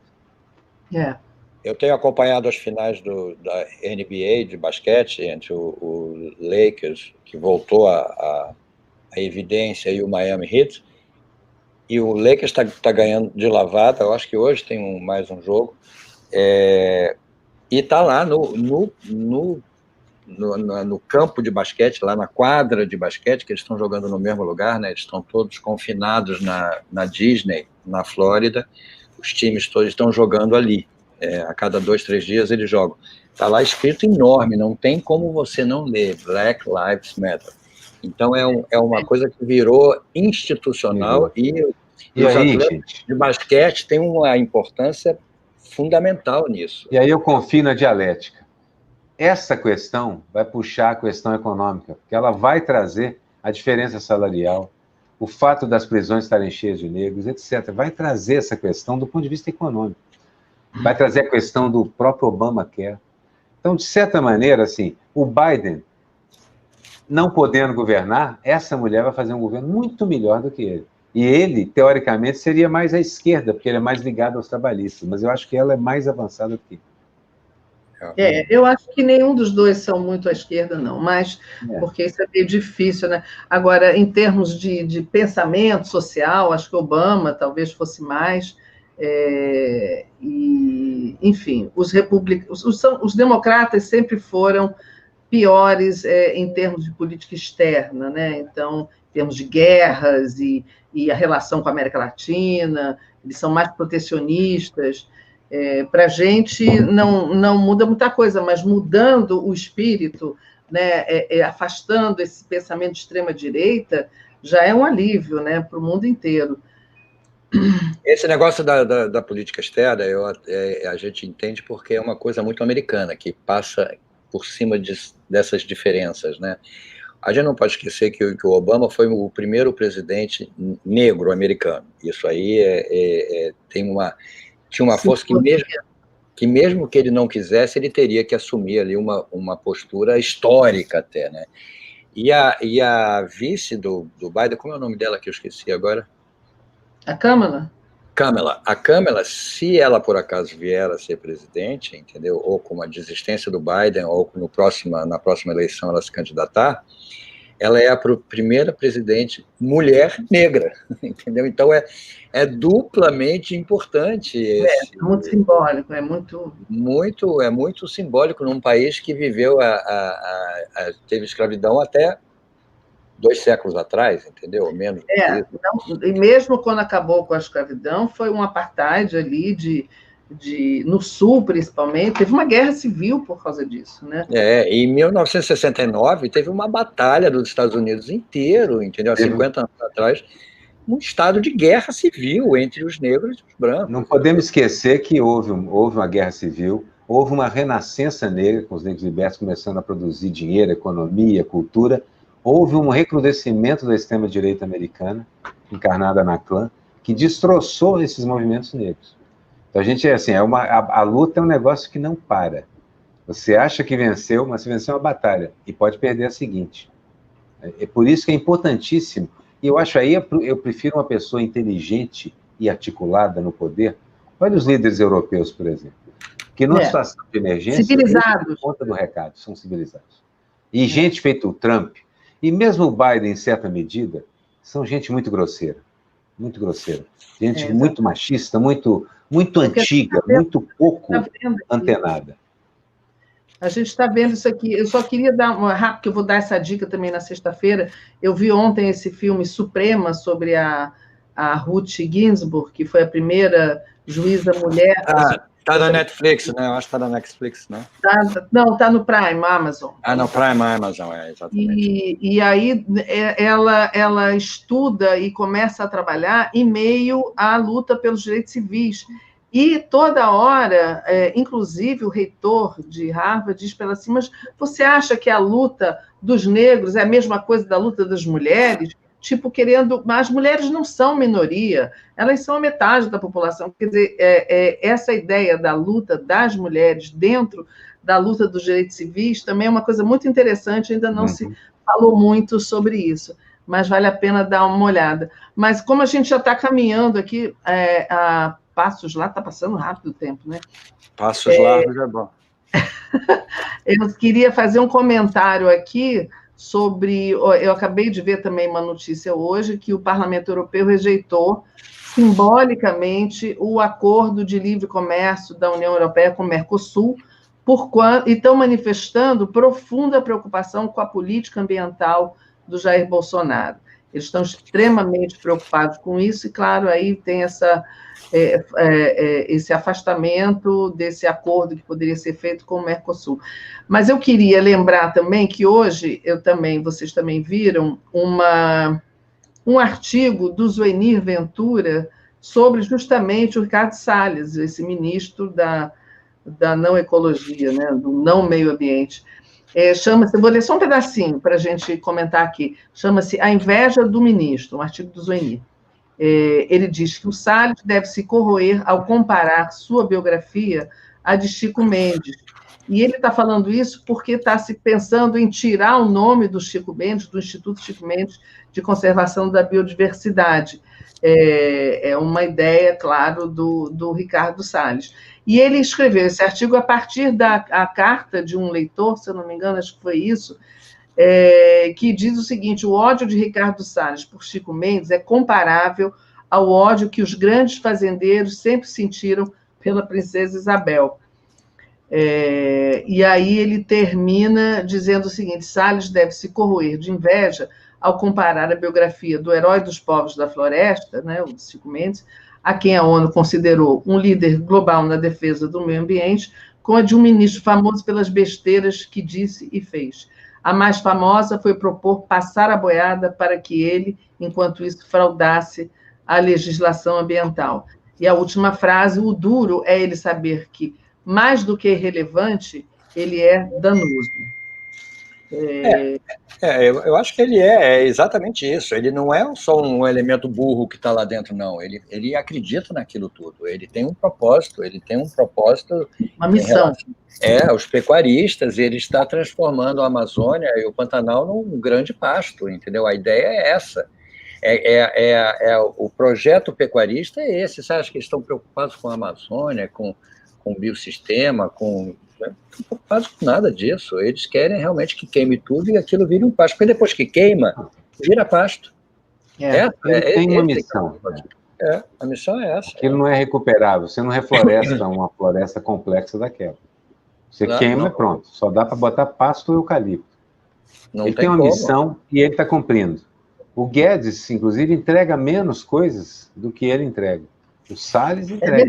Eu tenho acompanhado as finais da NBA de basquete entre o Lakers, que voltou à evidência, e o Miami Heat. E o Lakers está ganhando de lavada. Eu acho que hoje tem mais um jogo. E está lá no campo de basquete, lá na quadra de basquete, que eles estão jogando no mesmo lugar, né? Eles estão todos confinados na Disney, na Flórida. Os times todos estão jogando ali. A cada 2, 3 dias eles jogam. Está lá escrito enorme, não tem como você não ler Black Lives Matter. Então, é uma coisa que virou institucional e os atletas de basquete têm uma importância fundamental nisso. E aí eu confio na dialética. Essa questão vai puxar a questão econômica, porque ela vai trazer a diferença salarial, o fato das prisões estarem cheias de negros, etc. Vai trazer essa questão do ponto de vista econômico. Vai trazer a questão do próprio Obamacare. Então, de certa maneira, assim, o Biden, não podendo governar, essa mulher vai fazer um governo muito melhor do que ele. E ele, teoricamente, seria mais à esquerda, porque ele é mais ligado aos trabalhistas, mas eu acho que ela é mais avançada do que ele. Eu acho que nenhum dos dois são muito à esquerda, não, mas porque isso é meio difícil, né? Agora, em termos de pensamento social, acho que Obama talvez fosse mais, enfim, os democratas sempre foram piores em termos de política externa, né? Então, em termos de guerras e a relação com a América Latina, eles são mais protecionistas. Para a gente não muda muita coisa, mas mudando o espírito, né, afastando esse pensamento de extrema-direita, já é um alívio, né, para o mundo inteiro. Esse negócio da política externa, a gente entende porque é uma coisa muito americana, que passa por cima dessas diferenças, né? A gente não pode esquecer que o Obama foi o primeiro presidente negro americano. Isso aí tinha uma força que mesmo que ele não quisesse, ele teria que assumir ali uma postura histórica até, né? E a vice do Biden, como é o nome dela que eu esqueci agora? A Kamala? A Kamala, se ela por acaso vier a ser presidente, entendeu? Ou com a desistência do Biden, ou na próxima eleição ela se candidatar, ela é a primeira presidente mulher negra, entendeu? Então é duplamente importante. É muito simbólico, é muito simbólico num país que viveu, teve escravidão até 2 séculos atrás, entendeu? Menos do que isso. E mesmo quando acabou com a escravidão, foi um apartheid ali no sul, principalmente, teve uma guerra civil por causa disso, né? Em 1969 teve uma batalha dos Estados Unidos inteiro, entendeu? Há 50 anos atrás, um estado de guerra civil entre os negros e os brancos. Não podemos esquecer que houve uma guerra civil, houve uma renascença negra, com os negros libertos começando a produzir dinheiro, economia, cultura. Houve um recrudescimento da extrema-direita americana, encarnada na Klan, que destroçou esses movimentos negros. Então, a gente a luta é um negócio que não para. Você acha que venceu, mas você venceu uma batalha, e pode perder a seguinte. É por isso que é importantíssimo. E eu acho eu prefiro uma pessoa inteligente e articulada no poder. Olha os líderes europeus, por exemplo, que numa situação de emergência, civilizados, conta do recado, são civilizados. E gente feito o Trump, e mesmo o Biden, em certa medida, são gente muito grosseira. Muito grosseira. Gente muito machista, muito antiga, muito pouco antenada. A gente está vendo isso aqui. Eu só queria dar rápido, que eu vou dar essa dica também na sexta-feira. Eu vi ontem esse filme Suprema sobre a Ruth Ginsburg, que foi a primeira juíza mulher. Está na Netflix, né? Eu acho que está na Netflix, né? Não, está no Prime, Amazon. No Prime, Amazon, exatamente. E aí ela estuda e começa a trabalhar em meio à luta pelos direitos civis. E toda hora, inclusive o reitor de Harvard diz para ela assim, mas você acha que a luta dos negros é a mesma coisa da luta das mulheres? Tipo, mas as mulheres não são minoria, elas são a metade da população. Quer dizer, essa ideia da luta das mulheres dentro da luta dos direitos civis também é uma coisa muito interessante, ainda não se falou muito sobre isso, mas vale a pena dar uma olhada. Mas como a gente já está caminhando aqui, a passos lá, está passando rápido o tempo, né? Passos largos é bom. Eu queria fazer um comentário aqui sobre... Eu acabei de ver também uma notícia hoje que o Parlamento Europeu rejeitou simbolicamente o acordo de livre comércio da União Europeia com o Mercosul, e estão manifestando profunda preocupação com a política ambiental do Jair Bolsonaro. Eles estão extremamente preocupados com isso, e, claro, aí tem esse afastamento desse acordo que poderia ser feito com o Mercosul. Mas eu queria lembrar também que hoje, vocês também viram, um artigo do Zuenir Ventura sobre justamente o Ricardo Salles, esse ministro da não ecologia, né, do não meio ambiente. Chama-se, vou ler só um pedacinho para a gente comentar aqui, chama-se A Inveja do Ministro, um artigo do Zoini. Ele diz que o Salles deve se corroer ao comparar sua biografia à de Chico Mendes. E ele está falando isso porque está se pensando em tirar o nome do Chico Mendes, do Instituto Chico Mendes de Conservação da Biodiversidade. É uma ideia, claro, do Ricardo Salles. E ele escreveu esse artigo a partir da carta de um leitor, se eu não me engano, acho que foi isso, que diz o seguinte: o ódio de Ricardo Salles por Chico Mendes é comparável ao ódio que os grandes fazendeiros sempre sentiram pela princesa Isabel. E aí ele termina dizendo o seguinte: Salles deve se corroer de inveja ao comparar a biografia do herói dos povos da floresta, né, o Chico Mendes, a quem a ONU considerou um líder global na defesa do meio ambiente, com a de um ministro famoso pelas besteiras que disse e fez. A mais famosa foi propor passar a boiada para que ele, enquanto isso, fraudasse a legislação ambiental. E a última frase: o duro é ele saber que, mais do que irrelevante, ele é danoso. Eu acho que ele é exatamente isso. Ele não é só um elemento burro que está lá dentro, não. Ele acredita naquilo tudo. Ele tem um propósito, uma missão. Os pecuaristas, ele está transformando a Amazônia e o Pantanal num grande pasto, entendeu? A ideia é essa. O projeto pecuarista é esse. Você acha que eles estão preocupados com a Amazônia, com o biossistema, não estão preocupados com nada disso. Eles querem realmente que queime tudo e aquilo vire um pasto. Porque depois que queima, vira pasto. Tem uma missão. A missão é essa. Aquilo não é recuperável. Você não refloresta uma floresta complexa daquela. Você queima, pronto. Só dá para botar pasto ou eucalipto. Ele tem uma missão e ele está cumprindo. O Guedes, inclusive, entrega menos coisas do que ele entrega. O Salles entrega.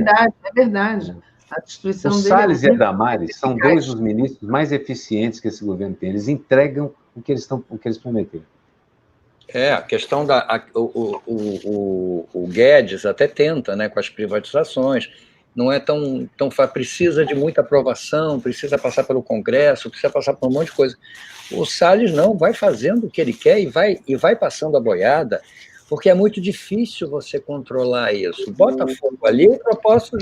É verdade. A destruição o Salles e a Damares são dois dos ministros mais eficientes que esse governo tem. Eles entregam o que eles prometeram. A questão o Guedes até tenta, né, com as privatizações, não é tão precisa de muita aprovação, precisa passar pelo Congresso, precisa passar por um monte de coisa. O Salles não, vai fazendo o que ele quer e vai passando a boiada, porque é muito difícil você controlar isso. Bota fogo ali, o propósito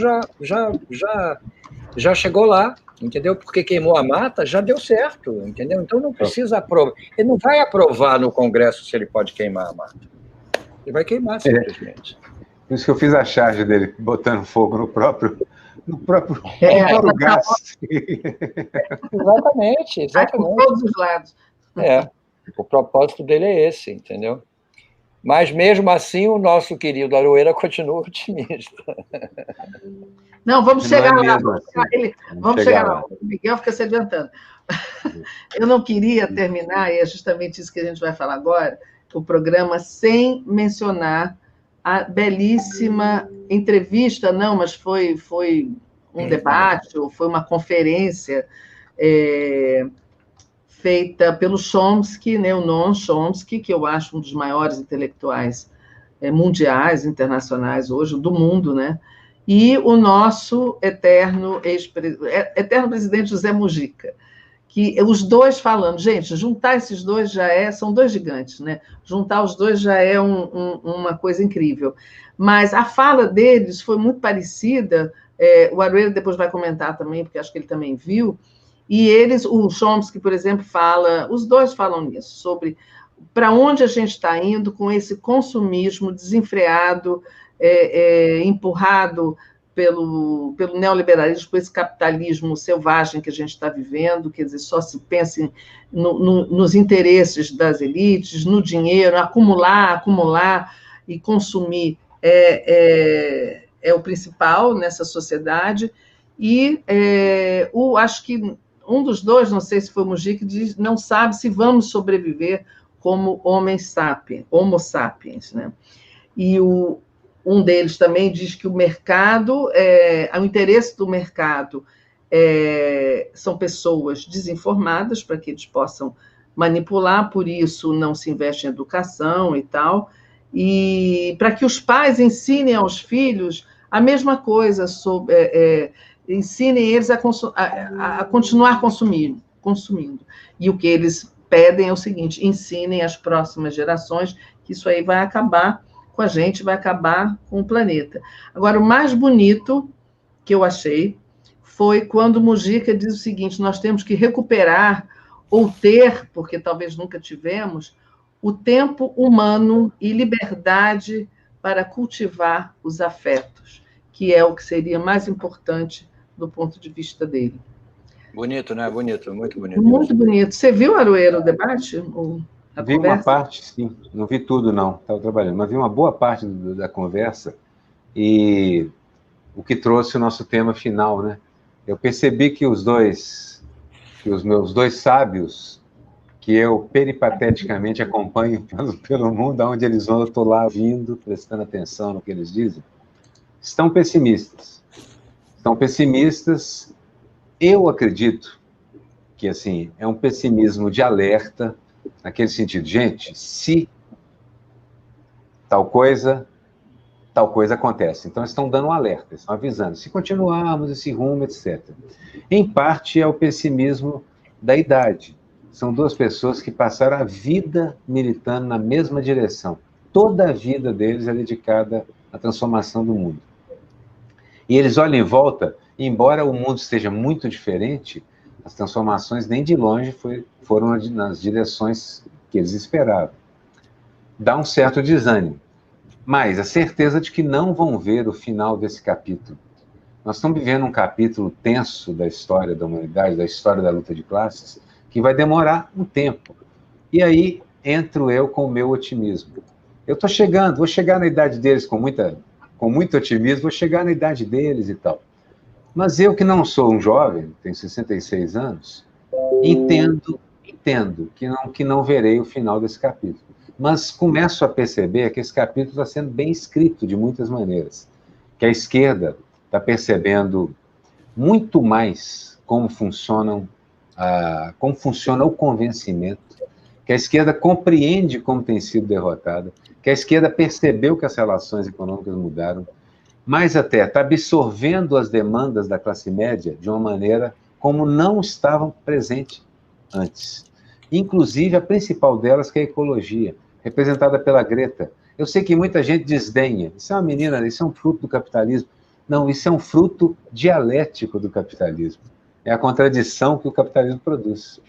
já chegou lá, entendeu? Porque queimou a mata, já deu certo, entendeu? Então não precisa aprovar. Ele não vai aprovar no Congresso se ele pode queimar a mata. Ele vai queimar, simplesmente. Por isso que eu fiz a charge dele, botando fogo no próprio gás. Exatamente. Por todos os lados. O propósito dele é esse, entendeu? Mas, mesmo assim, o nosso querido Aroeira continua otimista. Não, vamos chegar lá. Vamos chegar lá. O Miguel fica se adiantando. Eu não queria terminar, e é justamente isso que a gente vai falar agora, o programa sem mencionar a belíssima entrevista, não, mas foi um debate, ou foi uma conferência feita pelo Chomsky, né, o Noam Chomsky, que eu acho um dos maiores intelectuais mundiais, internacionais hoje, do mundo, né? E o nosso eterno presidente José Mujica, que os dois falando, gente, juntar esses dois são dois gigantes, né? Juntar os dois já é uma coisa incrível. Mas a fala deles foi muito parecida, o Aroeira depois vai comentar também, porque acho que ele também viu, e o Chomsky, por exemplo, os dois falam nisso, sobre para onde a gente está indo com esse consumismo desenfreado, empurrado pelo neoliberalismo, por esse capitalismo selvagem que a gente está vivendo, quer dizer, só se pensa nos interesses das elites, no dinheiro, acumular e consumir é o principal nessa sociedade, e acho que um dos dois, não sei se foi o Mujica, diz, não sabe se vamos sobreviver como homo sapiens, né? E um deles também diz que o mercado, o interesse do mercado são pessoas desinformadas para que eles possam manipular, por isso não se investe em educação e tal, e para que os pais ensinem aos filhos a mesma coisa, ensinem eles a continuar consumindo. E o que eles pedem é o seguinte: ensinem as próximas gerações, que isso aí vai acabar com a gente, vai acabar com o planeta. Agora, o mais bonito que eu achei foi quando Mujica diz o seguinte: nós temos que recuperar, ou ter, porque talvez nunca tivemos, o tempo humano e liberdade para cultivar os afetos, que é o que seria mais importante do ponto de vista dele. Bonito, né? Bonito, muito bonito. Muito bonito. Você viu, Aroeira, o debate? Vi uma parte, sim. Não vi tudo, não. Estava trabalhando. Mas vi uma boa parte da conversa e o que trouxe o nosso tema final, né? Eu percebi que os meus dois sábios, que eu peripateticamente acompanho pelo mundo, aonde eles vão, eu estou lá vindo, prestando atenção no que eles dizem, estão pessimistas. Estão pessimistas. Eu acredito que, assim, é um pessimismo de alerta, naquele sentido, gente, se tal coisa acontece. Então, estão dando um alerta, estão avisando. Se continuarmos esse rumo, etc. Em parte, é o pessimismo da idade. São duas pessoas que passaram a vida militando na mesma direção. Toda a vida deles é dedicada à transformação do mundo. E eles olham em volta, e embora o mundo esteja muito diferente, as transformações nem de longe foram nas direções que eles esperavam. Dá um certo desânimo. Mas a certeza de que não vão ver o final desse capítulo. Nós estamos vivendo um capítulo tenso da história da humanidade, da história da luta de classes, que vai demorar um tempo. E aí entro eu com o meu otimismo. Eu estou chegando, vou chegar na idade deles com muito otimismo, vou chegar na idade deles e tal. Mas eu, que não sou um jovem, tenho 66 anos, entendo que não verei o final desse capítulo. Mas começo a perceber que esse capítulo está sendo bem escrito de muitas maneiras. Que a esquerda está percebendo muito mais como funciona o convencimento, que a esquerda compreende como tem sido derrotada, que a esquerda percebeu que as relações econômicas mudaram, mas até está absorvendo as demandas da classe média de uma maneira como não estavam presentes antes. Inclusive, a principal delas, que é a ecologia, representada pela Greta. Eu sei que muita gente desdenha. Isso é uma menina, isso é um fruto do capitalismo. Não, isso é um fruto dialético do capitalismo. É a contradição que o capitalismo produz.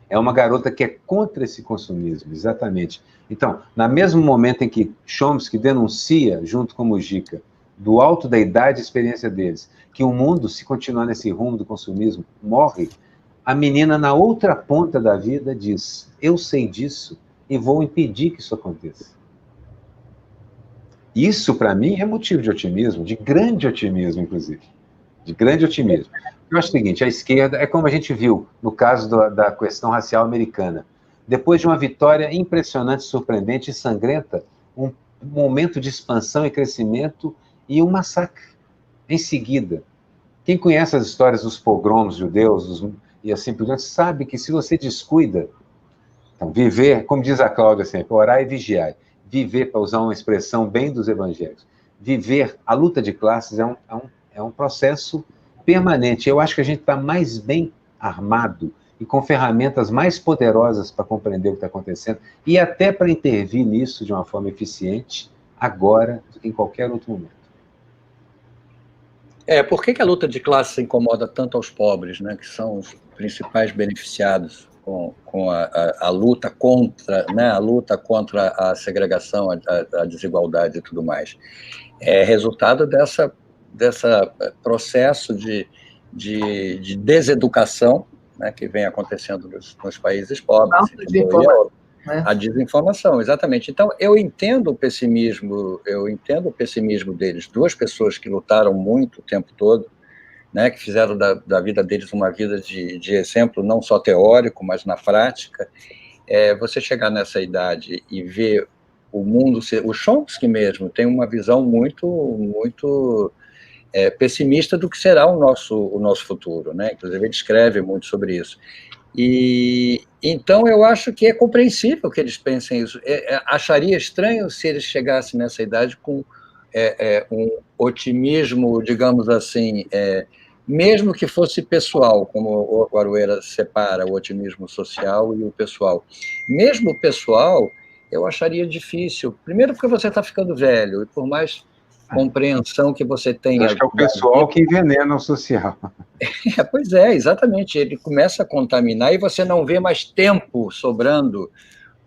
É uma garota que é contra esse consumismo, exatamente. Então, no mesmo momento em que Chomsky denuncia, junto com Mujica, do alto da idade e experiência deles, que o mundo, se continuar nesse rumo do consumismo, morre, a menina, na outra ponta da vida, diz: eu sei disso e vou impedir que isso aconteça. Isso, para mim, é motivo de otimismo, de grande otimismo, inclusive. De grande otimismo. Eu acho o seguinte, a esquerda, é como a gente viu no caso da questão racial americana. Depois de uma vitória impressionante, surpreendente e sangrenta, um momento de expansão e crescimento e um massacre. Em seguida, quem conhece as histórias dos pogroms judeus e assim por diante, sabe que se você descuida, então, viver, como diz a Cláudia sempre, orar e vigiar. Viver, para usar uma expressão bem dos evangélicos, viver a luta de classes é um processo permanente. Eu acho que a gente está mais bem armado e com ferramentas mais poderosas para compreender o que está acontecendo e até para intervir nisso de uma forma eficiente agora do que em qualquer outro momento. Por que a luta de classe incomoda tanto aos pobres, né, que são os principais beneficiados com a luta contra, né, a luta contra a segregação, a desigualdade e tudo mais? É resultado dessa processo de deseducação, né, que vem acontecendo nos países pobres. A desinformação, exatamente. Então, eu entendo o pessimismo deles. Duas pessoas que lutaram muito o tempo todo, né, que fizeram da vida deles uma vida de exemplo, não só teórico, mas na prática. Você chegar nessa idade e ver o mundo... O Chomsky mesmo tem uma visão muito pessimista do que será o nosso futuro, né? Inclusive, ele escreve muito sobre isso. E Então, eu acho que é compreensível que eles pensem isso. Acharia estranho se eles chegassem nessa idade com um otimismo, digamos assim, mesmo que fosse pessoal, como o Aroeira separa o otimismo social e o pessoal. Mesmo o pessoal, eu acharia difícil. Primeiro porque você está ficando velho, e por mais compreensão que você tenha... Acho que é o pessoal que envenena o social. Pois é, exatamente. Ele começa a contaminar e você não vê mais tempo sobrando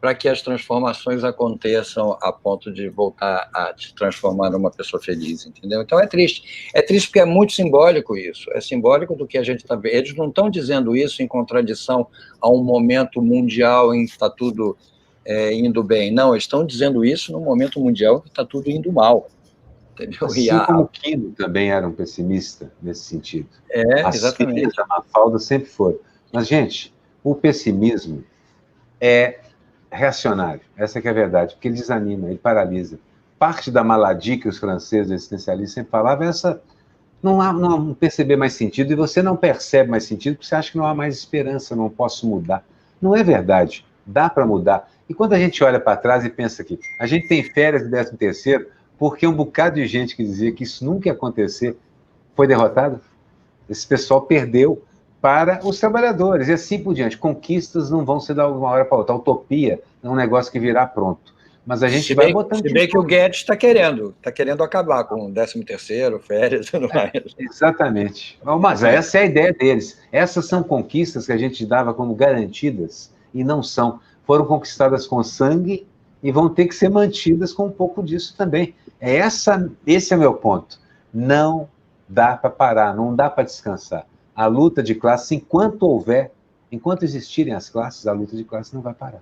para que as transformações aconteçam a ponto de voltar a te transformar numa pessoa feliz, entendeu? Então é triste. É triste porque é muito simbólico isso. É simbólico do que a gente está vendo. Eles não estão dizendo isso em contradição a um momento mundial em que está tudo indo bem. Não, eles estão dizendo isso num momento mundial em que está tudo indo mal. Entendeu? Assim como o Quino também era um pessimista nesse sentido. Exatamente. A Mafalda sempre foi. Mas, gente, o pessimismo é reacionário. Essa que é a verdade, porque ele desanima, ele paralisa. Parte da maladie que os franceses existencialistas sempre falavam é essa... Não perceber mais sentido, e você não percebe mais sentido porque você acha que não há mais esperança, não posso mudar. Não é verdade. Dá para mudar. E quando a gente olha para trás e pensa que a gente tem férias de 13º, porque um bocado de gente que dizia que isso nunca ia acontecer foi derrotado. Esse pessoal perdeu para os trabalhadores, e assim por diante. Conquistas não vão ser de uma hora para outra. A utopia é um negócio que virá pronto. Mas a gente vai botando... Se bem que o Guedes está querendo acabar com o 13º, férias, não mais. Exatamente. Mas essa é a ideia deles. Essas são conquistas que a gente dava como garantidas, e não são. Foram conquistadas com sangue e vão ter que ser mantidas com um pouco disso também. Esse é o meu ponto. Não dá para parar, não dá para descansar. A luta de classes, enquanto existirem as classes, a luta de classes não vai parar.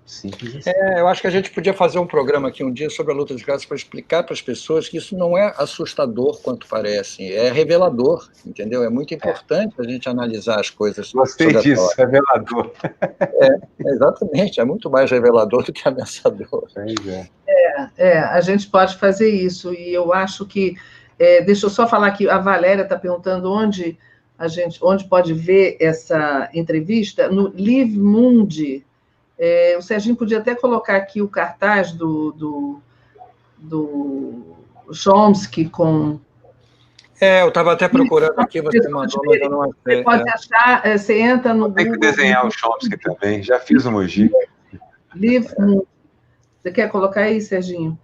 Simples assim. Eu acho que a gente podia fazer um programa aqui um dia sobre a luta de classes para explicar para as pessoas que isso não é assustador quanto parece, é revelador, entendeu? É muito importante a gente analisar as coisas. Gostei disso, revelador. Exatamente, é muito mais revelador do que ameaçador. A gente pode fazer isso, e eu acho que... deixa eu só falar que a Valéria está perguntando onde pode ver essa entrevista, no Live Mundi. O Serginho podia até colocar aqui o cartaz do Chomsky com... eu estava até procurando aqui, você mandou, mas eu não achei. Você pode achar, você entra no Tem que desenhar o Chomsky também, já fiz o Mogi. Live Mundi. Você quer colocar aí, Serginho?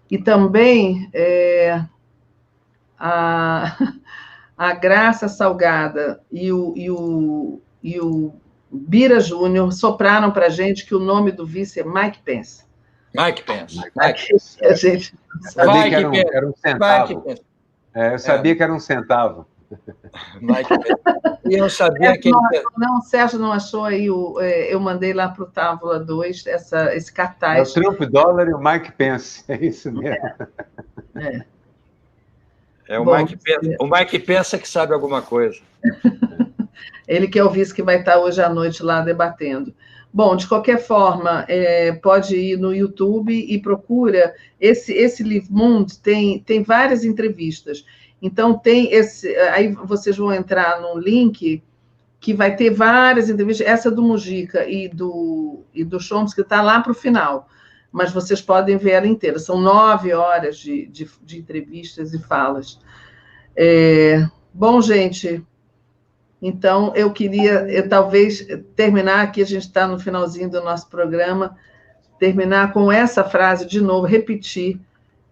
E também a Graça Salgada e o Bira Júnior sopraram para a gente que o nome do vice é Mike Pence. Mike Pence. A gente sabia que era um centavo. Eu sabia que era um centavo. Mike Pence. E eu sabia que... Não, o Sérgio não achou aí, eu mandei lá para o Távola 2 esse cartaz. É o Trump dólar e o Mike Pence, é isso mesmo. O Mike pensa que sabe alguma coisa. Ele que é o vice que vai estar hoje à noite lá debatendo. Bom, de qualquer forma, pode ir no YouTube e procura. Esse Live Mundi tem várias entrevistas. Então, aí vocês vão entrar num link que vai ter várias entrevistas. Essa do Mujica e do Chomsky está lá para o final, mas vocês podem ver ela inteira. São 9 horas de entrevistas e falas. Bom, gente, então eu queria talvez terminar aqui, a gente está no finalzinho do nosso programa, terminar com essa frase de novo, repetir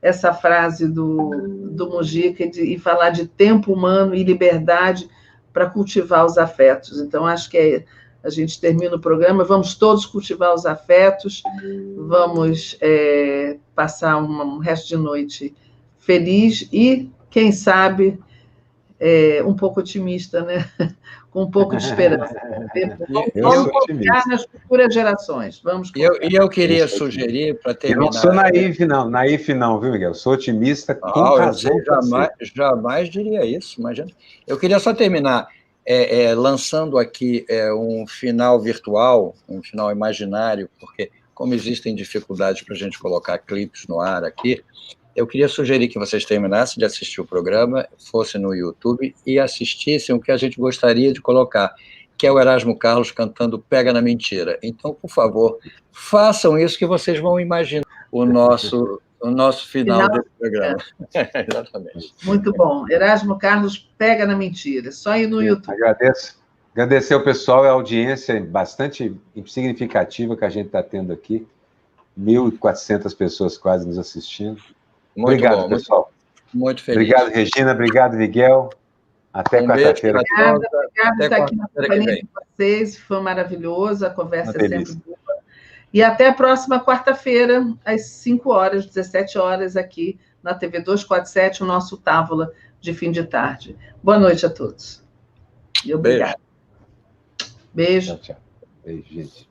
essa frase do Mujica e falar de tempo humano e liberdade para cultivar os afetos. Então, acho que a gente termina o programa, vamos todos cultivar os afetos, vamos passar um resto de noite feliz e, quem sabe, um pouco otimista, né? Com um pouco de esperança. Vamos confiar nas futuras gerações. E eu queria sugerir, para terminar... Eu não sou naif não, viu, Miguel? Eu sou otimista com razão. Jamais diria isso, imagina. Eu queria só terminar lançando aqui um final virtual, um final imaginário, porque como existem dificuldades para a gente colocar clipes no ar aqui, eu queria sugerir que vocês terminassem de assistir o programa, fossem no YouTube e assistissem o que a gente gostaria de colocar, que é o Erasmo Carlos cantando Pega na Mentira. Então, por favor, façam isso que vocês vão imaginar o nosso final desse programa. Exatamente. Muito bom. Erasmo Carlos, Pega na Mentira. Só ir no YouTube. Agradecer ao pessoal e a audiência bastante significativa que a gente está tendo aqui. 1.400 pessoas quase nos assistindo. Obrigado, pessoal. Muito feliz. Obrigado, Regina. Obrigado, Miguel. Até quarta-feira. Obrigada por estar aqui na companhia de vocês. Foi maravilhoso. A conversa é sempre boa. E até a próxima quarta-feira, às 5 horas, 17 horas, aqui na TV 247, o nosso Távola de fim de tarde. Boa noite a todos. E obrigado. Beijo. Tchau, tchau. Beijo, gente.